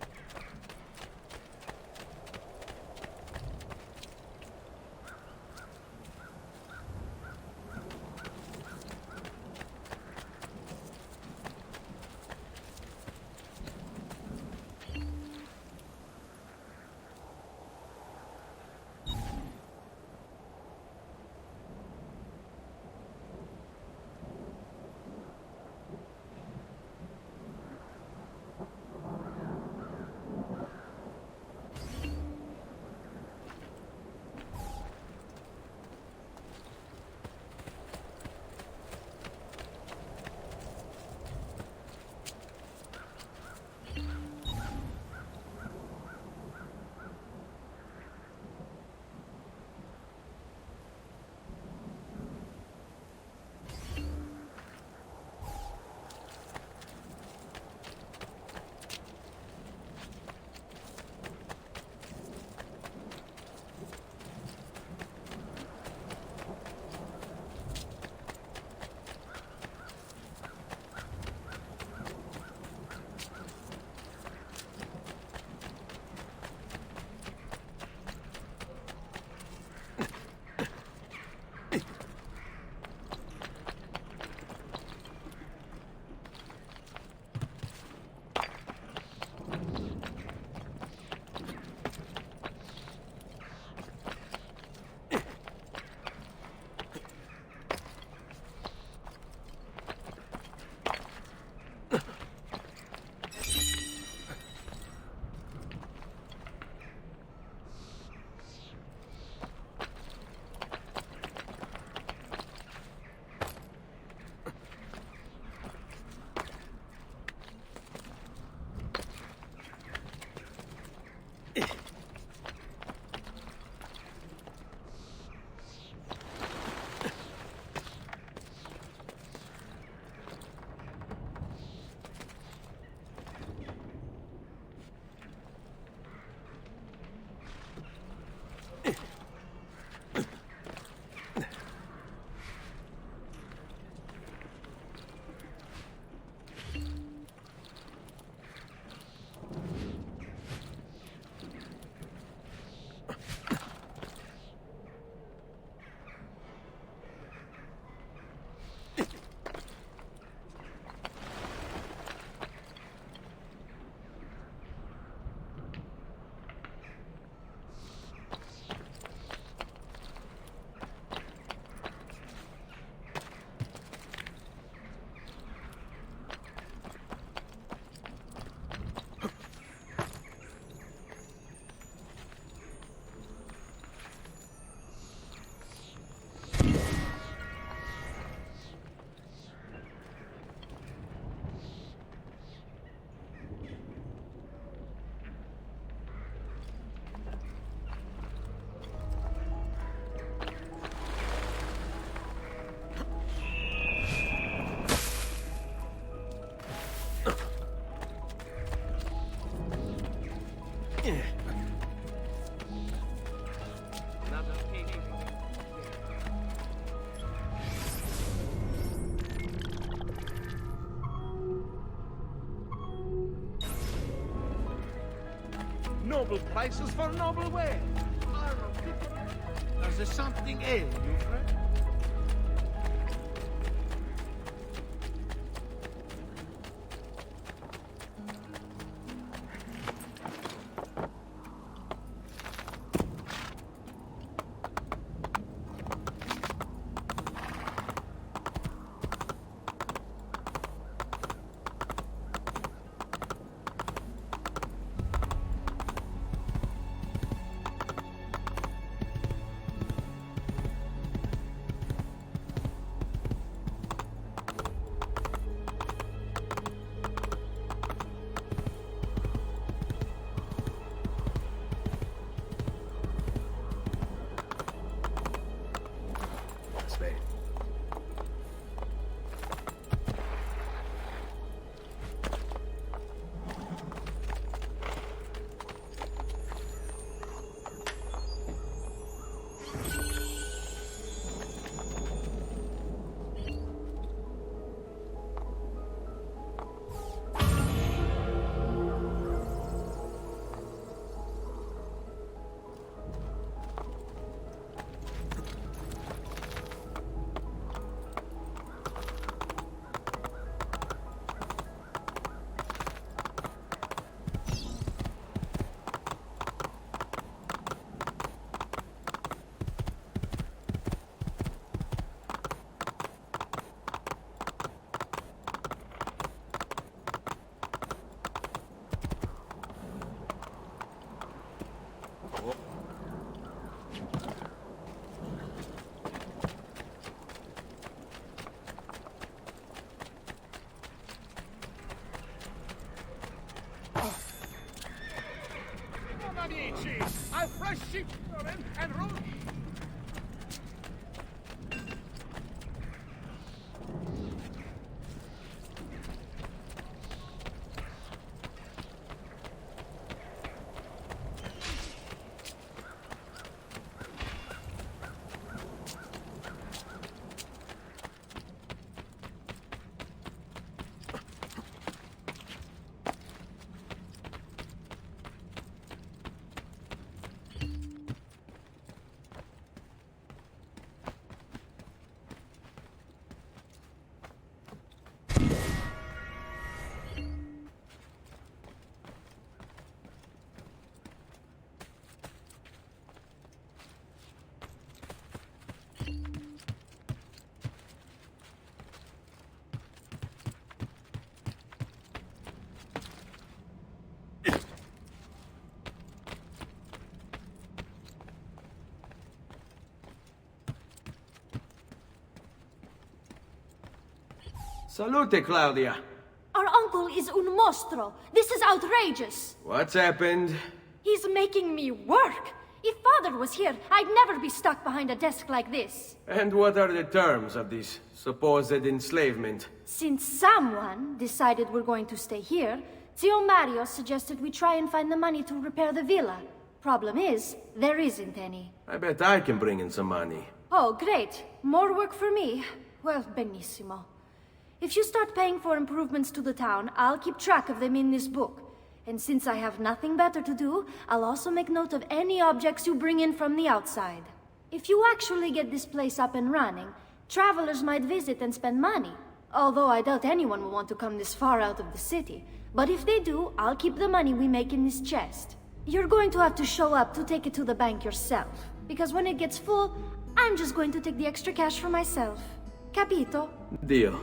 Noble prices for noble wares. Does there something ail you, friend? A fresh sheep and roast. Salute, Claudia. Our uncle is un mostro. This is outrageous. What's happened? He's making me work. If Father was here, I'd never be stuck behind a desk like this. And what are the terms of this supposed enslavement? Since someone decided we're going to stay here, Zio Mario suggested we try and find the money to repair the villa. Problem is, there isn't any. I bet I can bring in some money. Oh, great. More work for me. Well, benissimo. If you start paying for improvements to the town, I'll keep track of them in this book. And since I have nothing better to do, I'll also make note of any objects you bring in from the outside. If you actually get this place up and running, travelers might visit and spend money. Although I doubt anyone will want to come this far out of the city. But if they do, I'll keep the money we make in this chest. You're going to have to show up to take it to the bank yourself. Because when it gets full, I'm just going to take the extra cash for myself. Capito? Deal.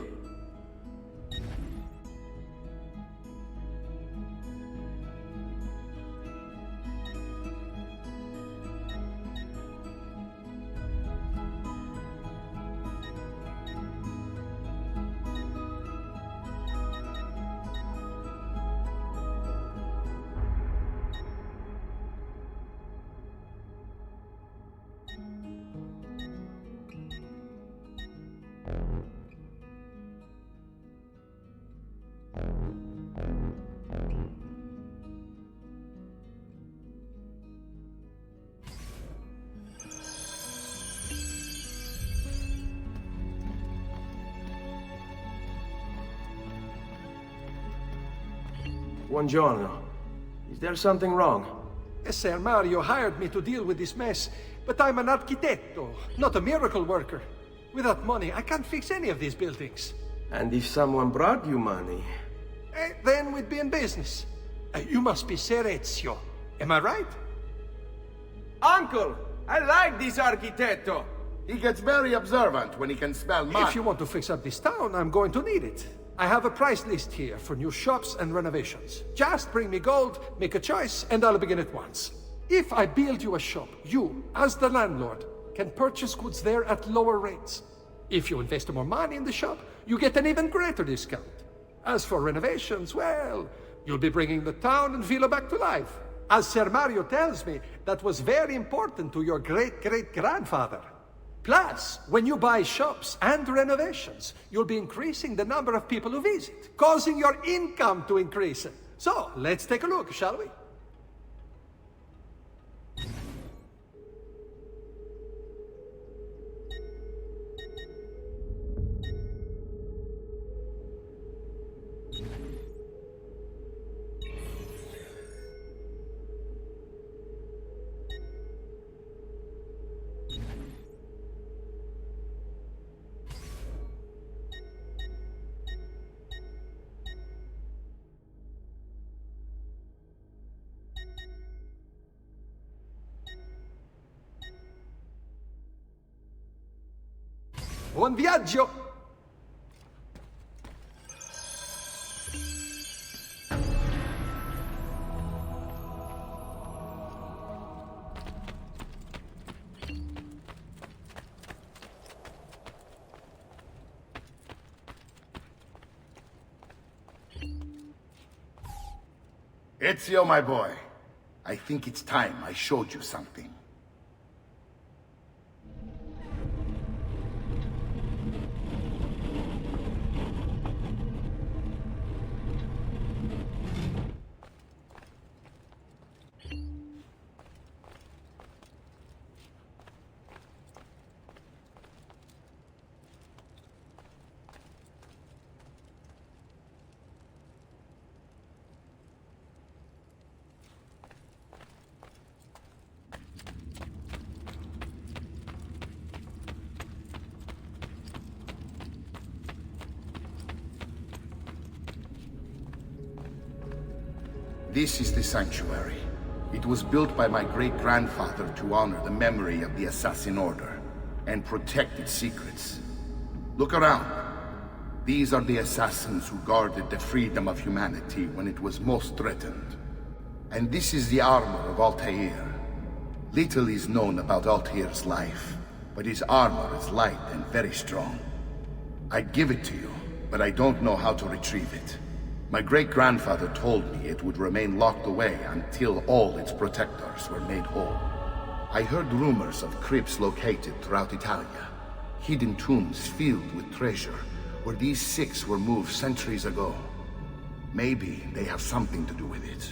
Buongiorno. Is there something wrong? Ser Mario hired me to deal with this mess, but I'm an architetto, not a miracle worker. Without money, I can't fix any of these buildings. And if someone brought you money? Then we'd be in business. You must be Ser Ezio. Am I right? Uncle! I like this architetto! He gets very observant when he can smell money. If you want to fix up this town, I'm going to need it. I have a price list here for new shops and renovations. Just bring me gold, make a choice, and I'll begin at once. If I build you a shop, you, as the landlord, can purchase goods there at lower rates. If you invest more money in the shop, you get an even greater discount. As for renovations, well, you'll be bringing the town and villa back to life. As Ser Mario tells me, that was very important to your great-great-grandfather. Plus, when you buy shops and renovations, you'll be increasing the number of people who visit, causing your income to increase. So, let's take a look, shall we? Buon viaggio! Ezio, my boy, I think it's time I showed you something. This is the sanctuary. It was built by my great-grandfather to honor the memory of the Assassin Order and protect its secrets. Look around. These are the assassins who guarded the freedom of humanity when it was most threatened. And this is the armor of Altair. Little is known about Altair's life, but his armor is light and very strong. I'd give it to you, but I don't know how to retrieve it. My great-grandfather told me it would remain locked away until all its protectors were made whole. I heard rumors of crypts located throughout Italia, hidden tombs filled with treasure, where these six were moved centuries ago. Maybe they have something to do with it.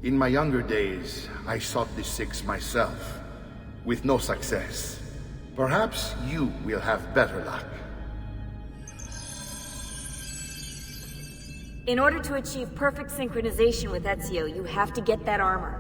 In my younger days, I sought the six myself, with no success. Perhaps you will have better luck. In order to achieve perfect synchronization with Ezio, you have to get that armor.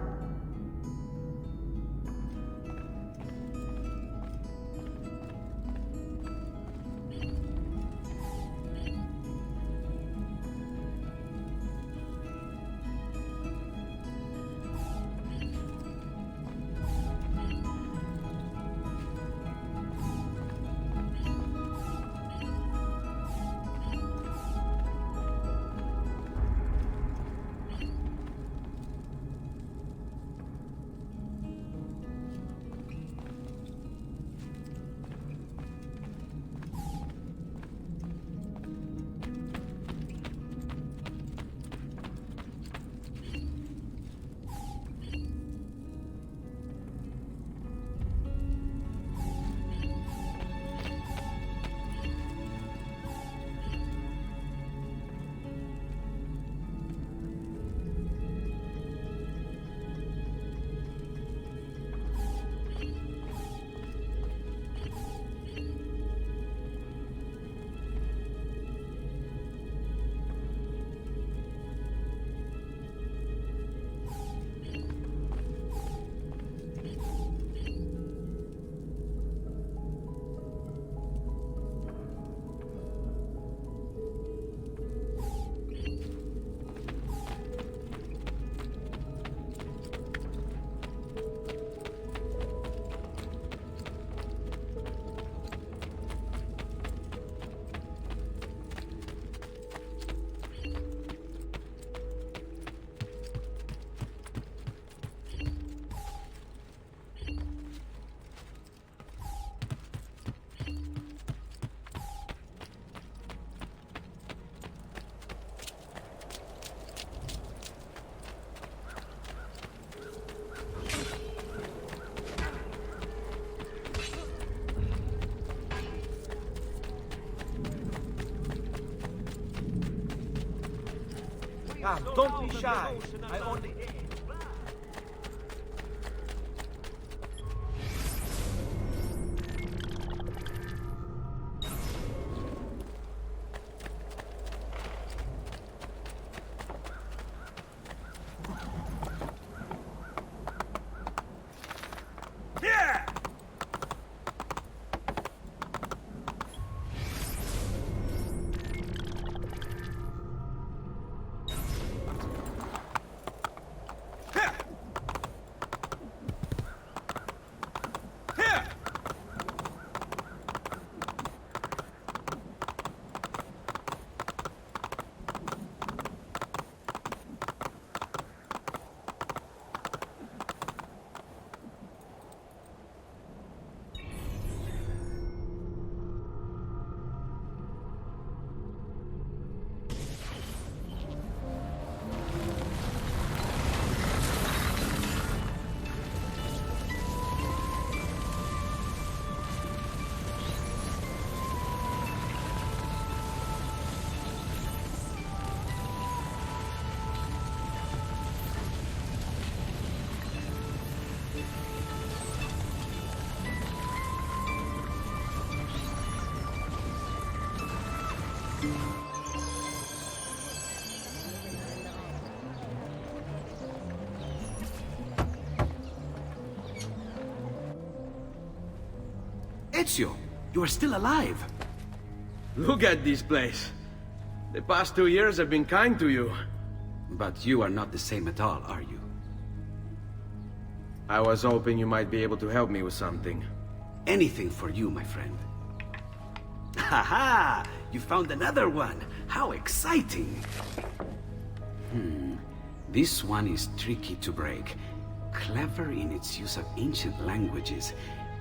Ah, don't be shy. I only... Ezio, you are still alive. Look at this place. The past 2 years have been kind to you. But you are not the same at all, are you? I was hoping you might be able to help me with something. Anything for you, my friend. Ha-ha! You found another one! How exciting! This one is tricky to break. Clever in its use of ancient languages.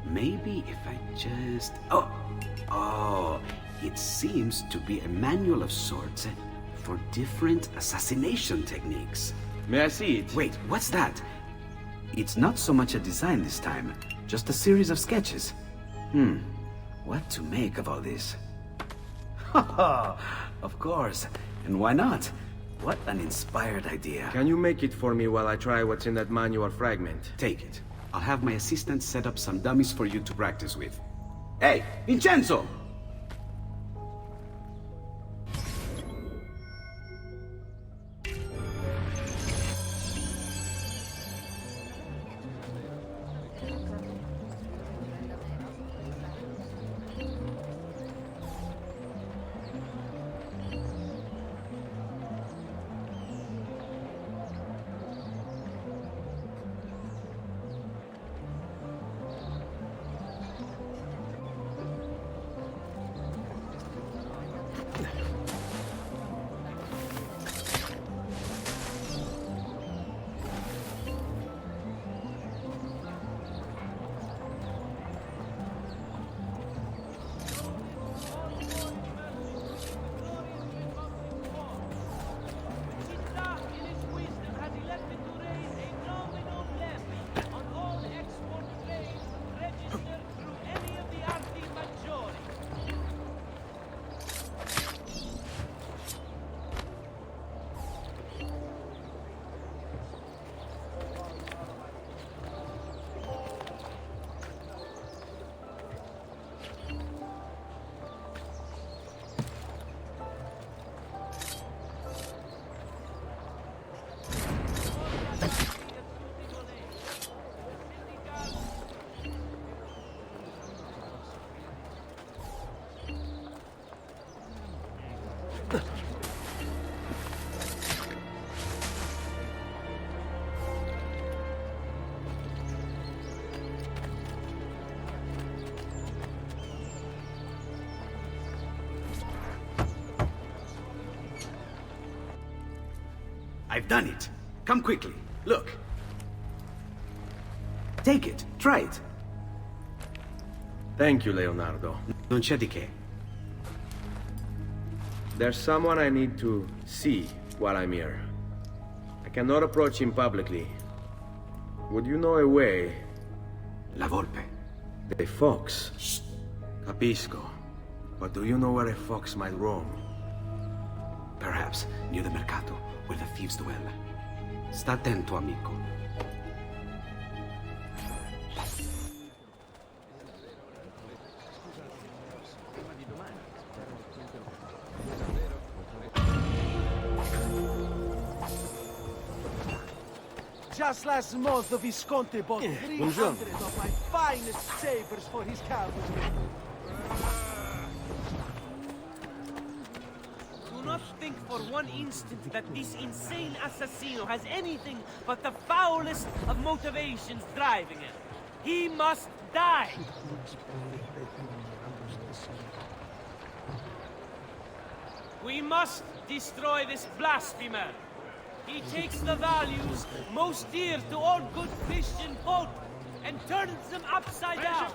Maybe if I just... Oh, it seems to be a manual of sorts for different assassination techniques. May I see it? Wait, what's that? It's not so much a design this time, just a series of sketches. What to make of all this? Of course, and why not? What an inspired idea. Can you make it for me while I try what's in that manual fragment? Take it. I'll have my assistant set up some dummies for you to practice with. Hey, Vincenzo! I've done it. Come quickly. Look. Take it. Try it. Thank you, Leonardo. Non c'è di che. There's someone I need to see while I'm here. I cannot approach him publicly. Would you know a way? La Volpe. The fox. Shh. Capisco. But do you know where a fox might roam? Perhaps near the Mercato, where the thieves dwell. Sta attento, amico. Just last month, the Visconti bought 300 of my finest sabers for his cavalry. Do not think for one instant that this insane assassino has anything but the foulest of motivations driving him. He must die! We must destroy this blasphemer. He takes the values most dear to all good Christian folk and turns them upside down.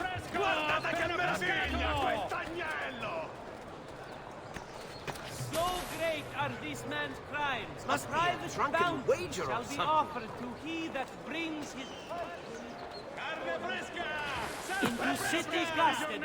So great are this man's crimes. Must a be a private drunken bounty wager or shall be something. offered to he that brings his into city custody.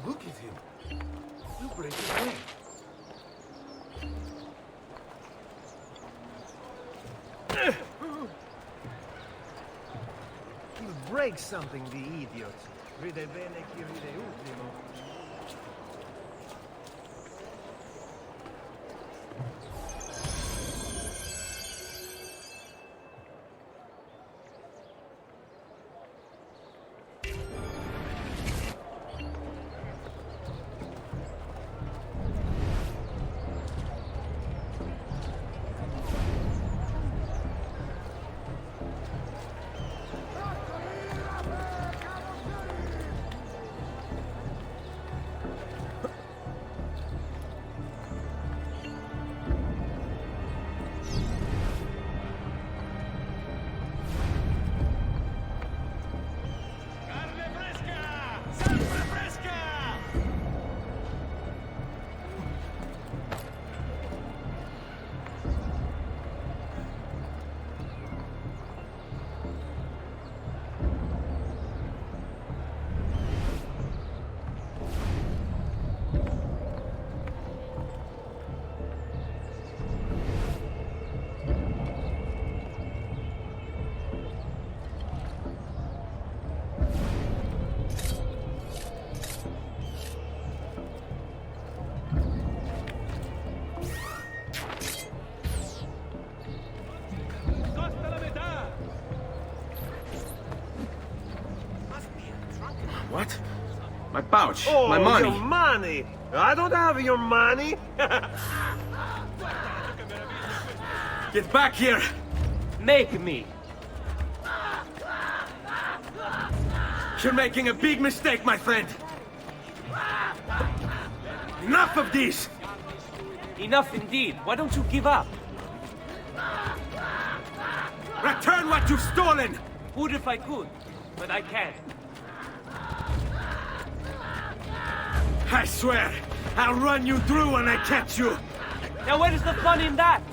Look at him. You break his leg. He'll break something, the idiot. Ride bene chi ride ultimo. What? My pouch. Oh, my money. Your money! I don't have your money! Get back here! Make me. You're making a big mistake, my friend. Enough of this! Enough indeed. Why don't you give up? Return what you've stolen! Would if I could, but I can't. I swear, I'll run you through when I catch you! Now where's the fun in that?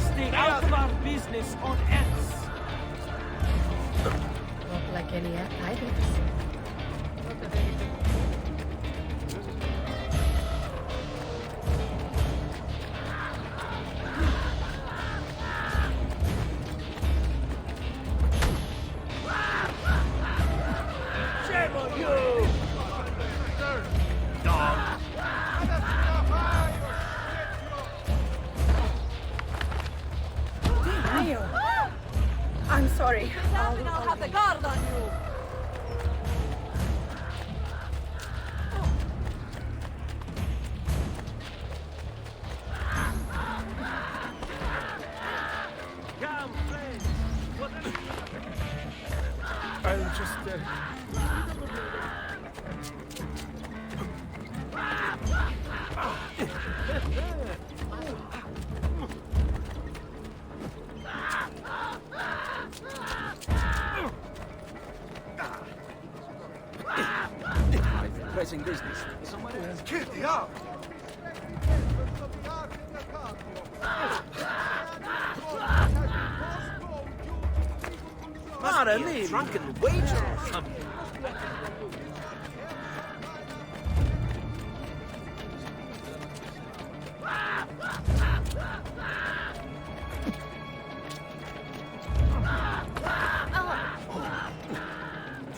Stay out of our business or else. Not like any items. I'm sorry. I'll have the guard on you. Come, friends. I'll just... pressing business. Somewhere else. Kid, yeah. Not a me, drunken wager or something.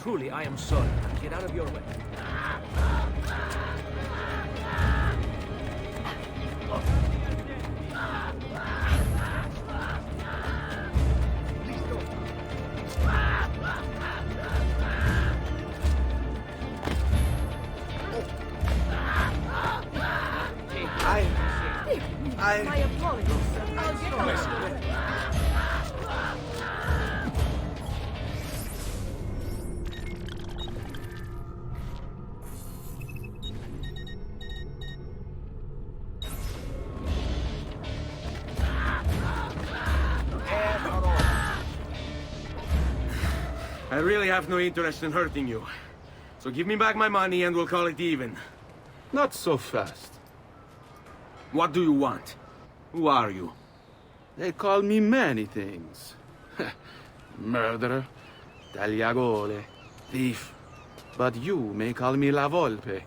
Truly, I am sorry. Get out of your way. My apologies, sir. I'll get on it. I really have no interest in hurting you. So give me back my money and we'll call it even. Not so fast. What do you want? Who are you? They call me many things. Murderer, tagliagole, thief. But you may call me La Volpe.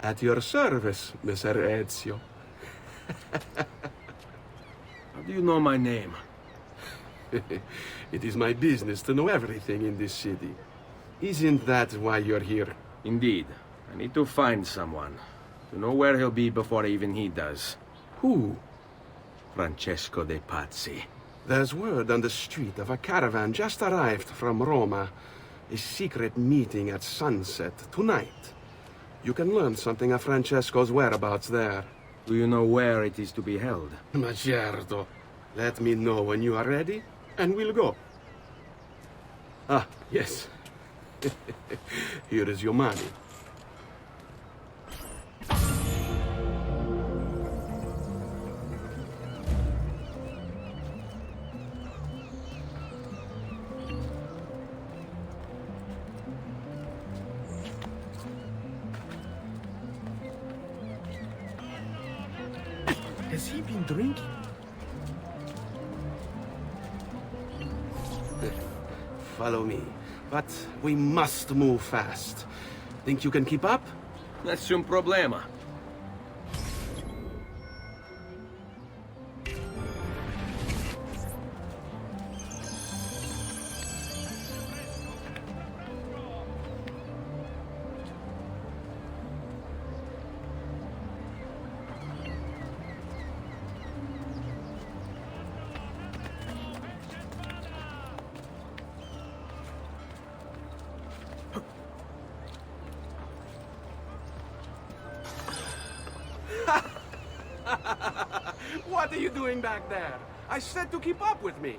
At your service, Messer Ezio. How do you know my name? It is my business to know everything in this city. Isn't that why you're here? Indeed. I need to find someone. To know where he'll be before even he does. Who? Francesco de Pazzi. There's word on the street of a caravan just arrived from Roma. A secret meeting at sunset tonight. You can learn something of Francesco's whereabouts there. Do you know where it is to be held? Ma certo. Let me know when you are ready, and we'll go. Ah, yes. Here is your money. Has he been drinking? Follow me. But we must move fast. Think you can keep up? Nessun problema. What are you doing back there? I said to keep up with me.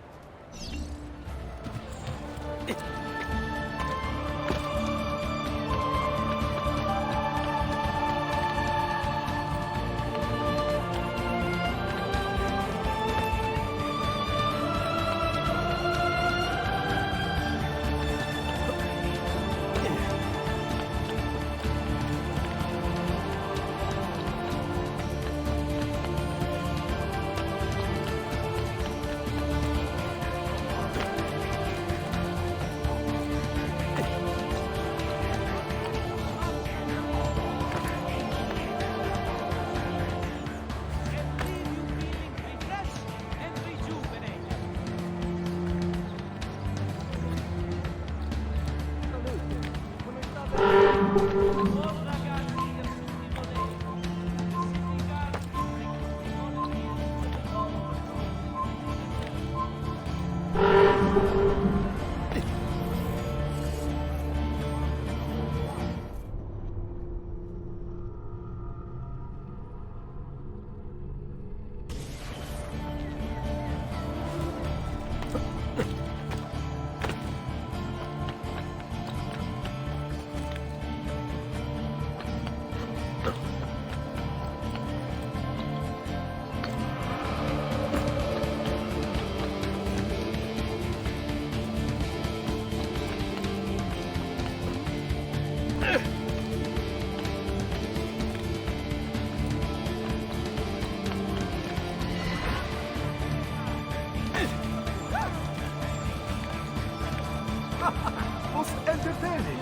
Most entertaining.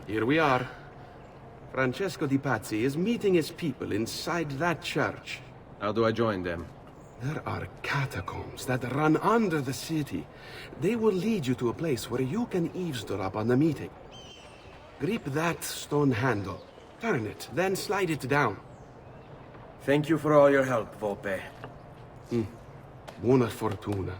Here we are. Francesco Di Pazzi is meeting his people inside that church. How do I join them? There are catacombs that run under the city. They will lead you to a place where you can eavesdrop on the meeting. Grip that stone handle. Turn it, then slide it down. Thank you for all your help, Volpe. Buona fortuna.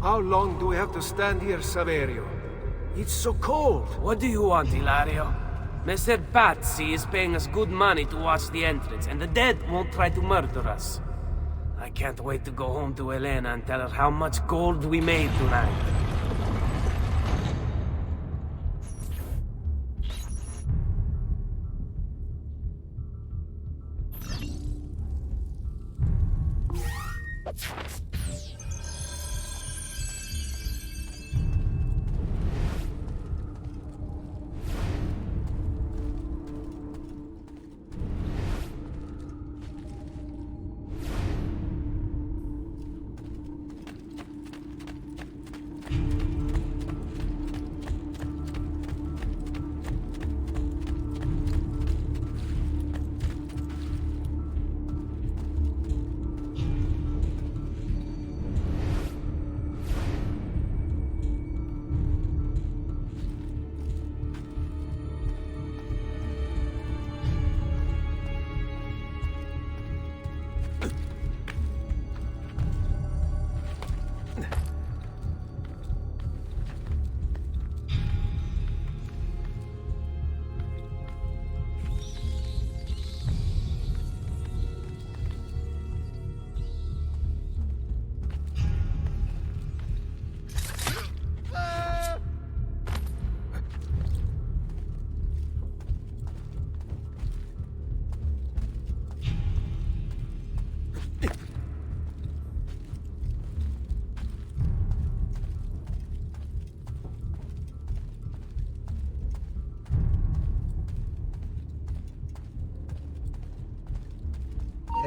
How long do we have to stand here, Saverio? It's so cold. What do you want, Hilario? Mr. Pazzi is paying us good money to watch the entrance, and the dead won't try to murder us. I can't wait to go home to Elena and tell her how much gold we made tonight.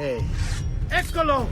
Ehi, eccolo!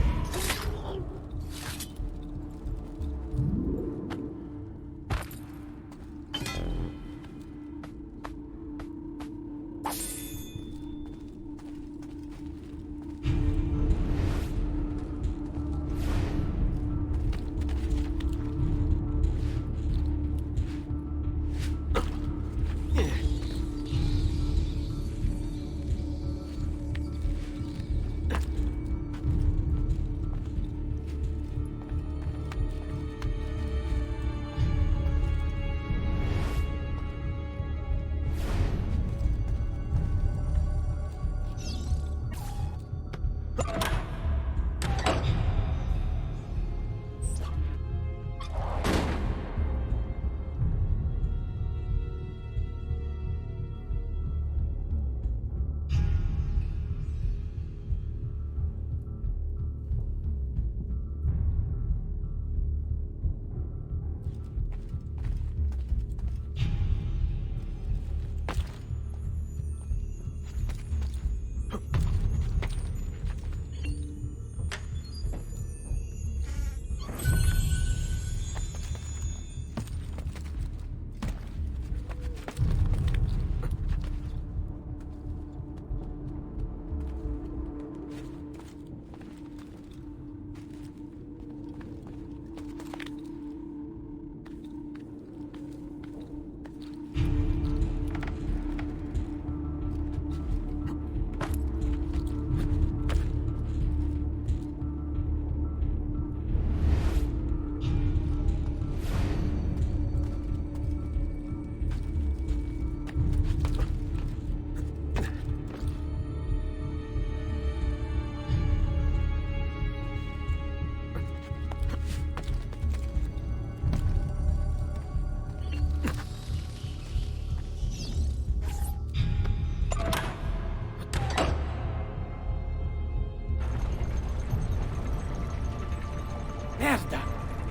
Merda!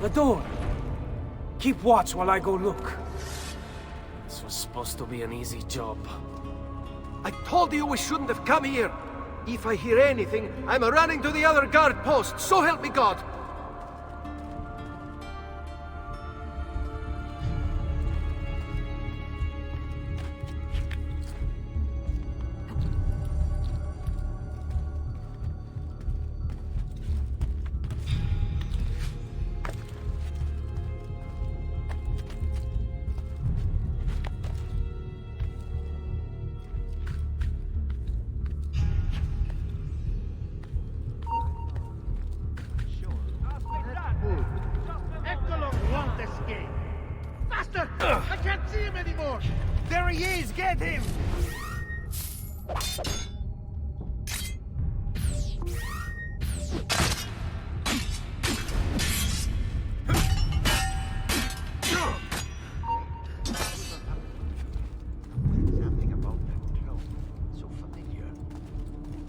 The door! Keep watch while I go look. This was supposed to be an easy job. I told you we shouldn't have come here. If I hear anything, I'm running to the other guard post, so help me God! Master! I can't see him anymore! There he is! Get him!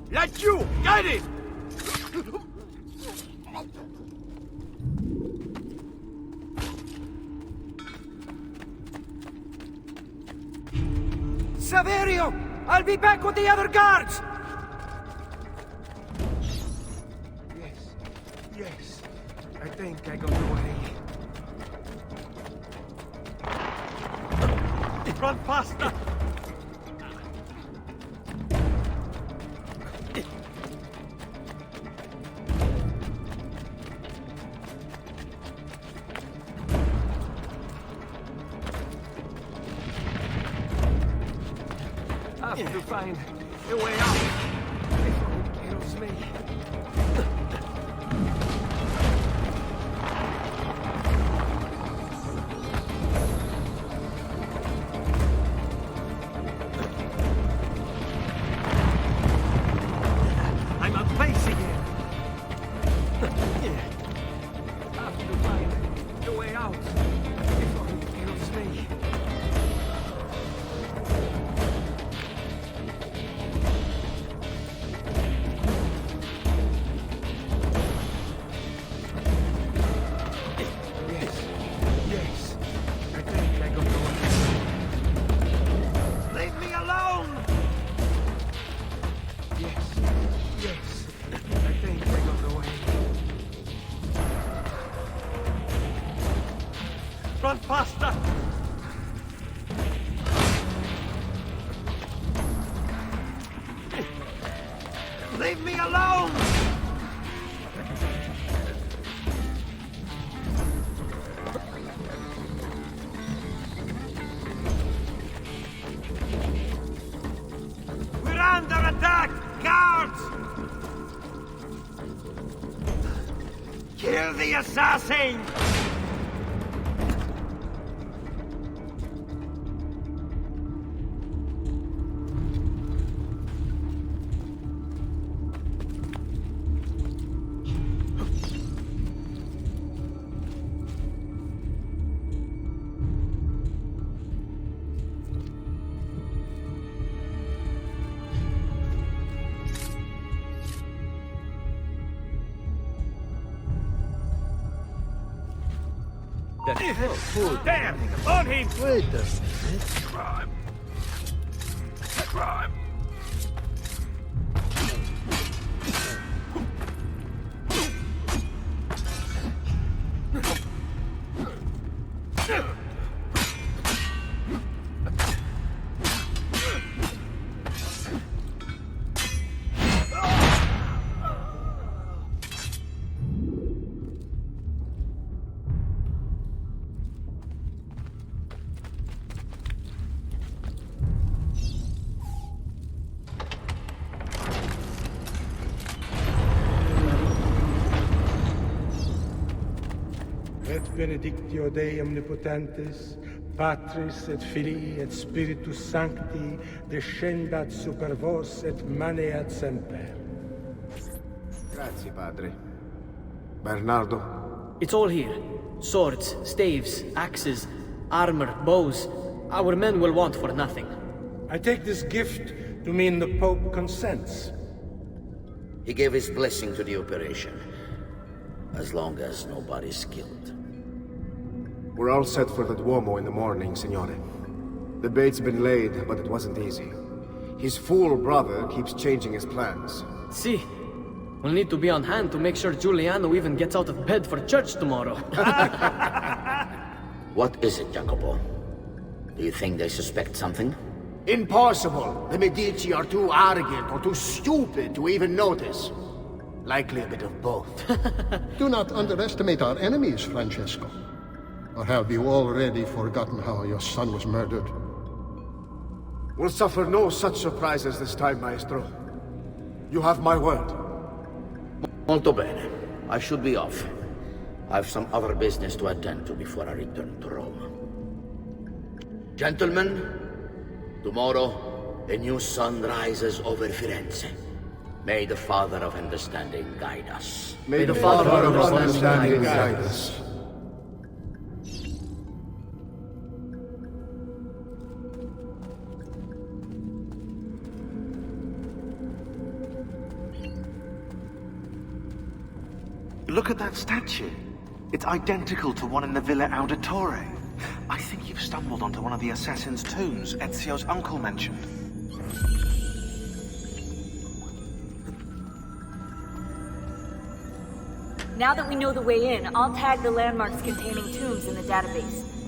That's you! Get it! Saverio! I'll be back with the other guards! Yes. I think I got away. Run faster! I have to find a way out before it kills me. I'm out base again! I have to find a way out before it kills me. Yes. I think I got away. Leave me alone! Yes. I think I got away. Run faster! Leave me alone! We're under attack! Guards! Kill the assassin! There! On him! Wait a minute. Crime! Crime! Et benedictio Dei omnipotentis, Patris et Filii et Spiritus Sancti, descendat super vos et maneat semper. Grazie, Padre. Bernardo? It's all here. Swords, staves, axes, armor, bows. Our men will want for nothing. I take this gift to mean the Pope consents. He gave his blessing to the operation, as long as nobody's killed. We're all set for the Duomo in the morning, Signore. The bait's been laid, but it wasn't easy. His fool brother keeps changing his plans. See, we'll need to be on hand to make sure Giuliano even gets out of bed for church tomorrow. What is it, Jacopo? Do you think they suspect something? Impossible! The Medici are too arrogant or too stupid to even notice. Likely a bit of both. Do not underestimate our enemies, Francesco. Or have you already forgotten how your son was murdered? We'll suffer no such surprises this time, Maestro. You have my word. Molto bene. I should be off. I have some other business to attend to before I return to Rome. Gentlemen, tomorrow a new sun rises over Firenze. May the Father of Understanding guide us. May the Father of Understanding guide us. Look at that statue. It's identical to one in the Villa Auditore. I think you've stumbled onto one of the assassin's tombs Ezio's uncle mentioned. Now that we know the way in, I'll tag the landmarks containing tombs in the database.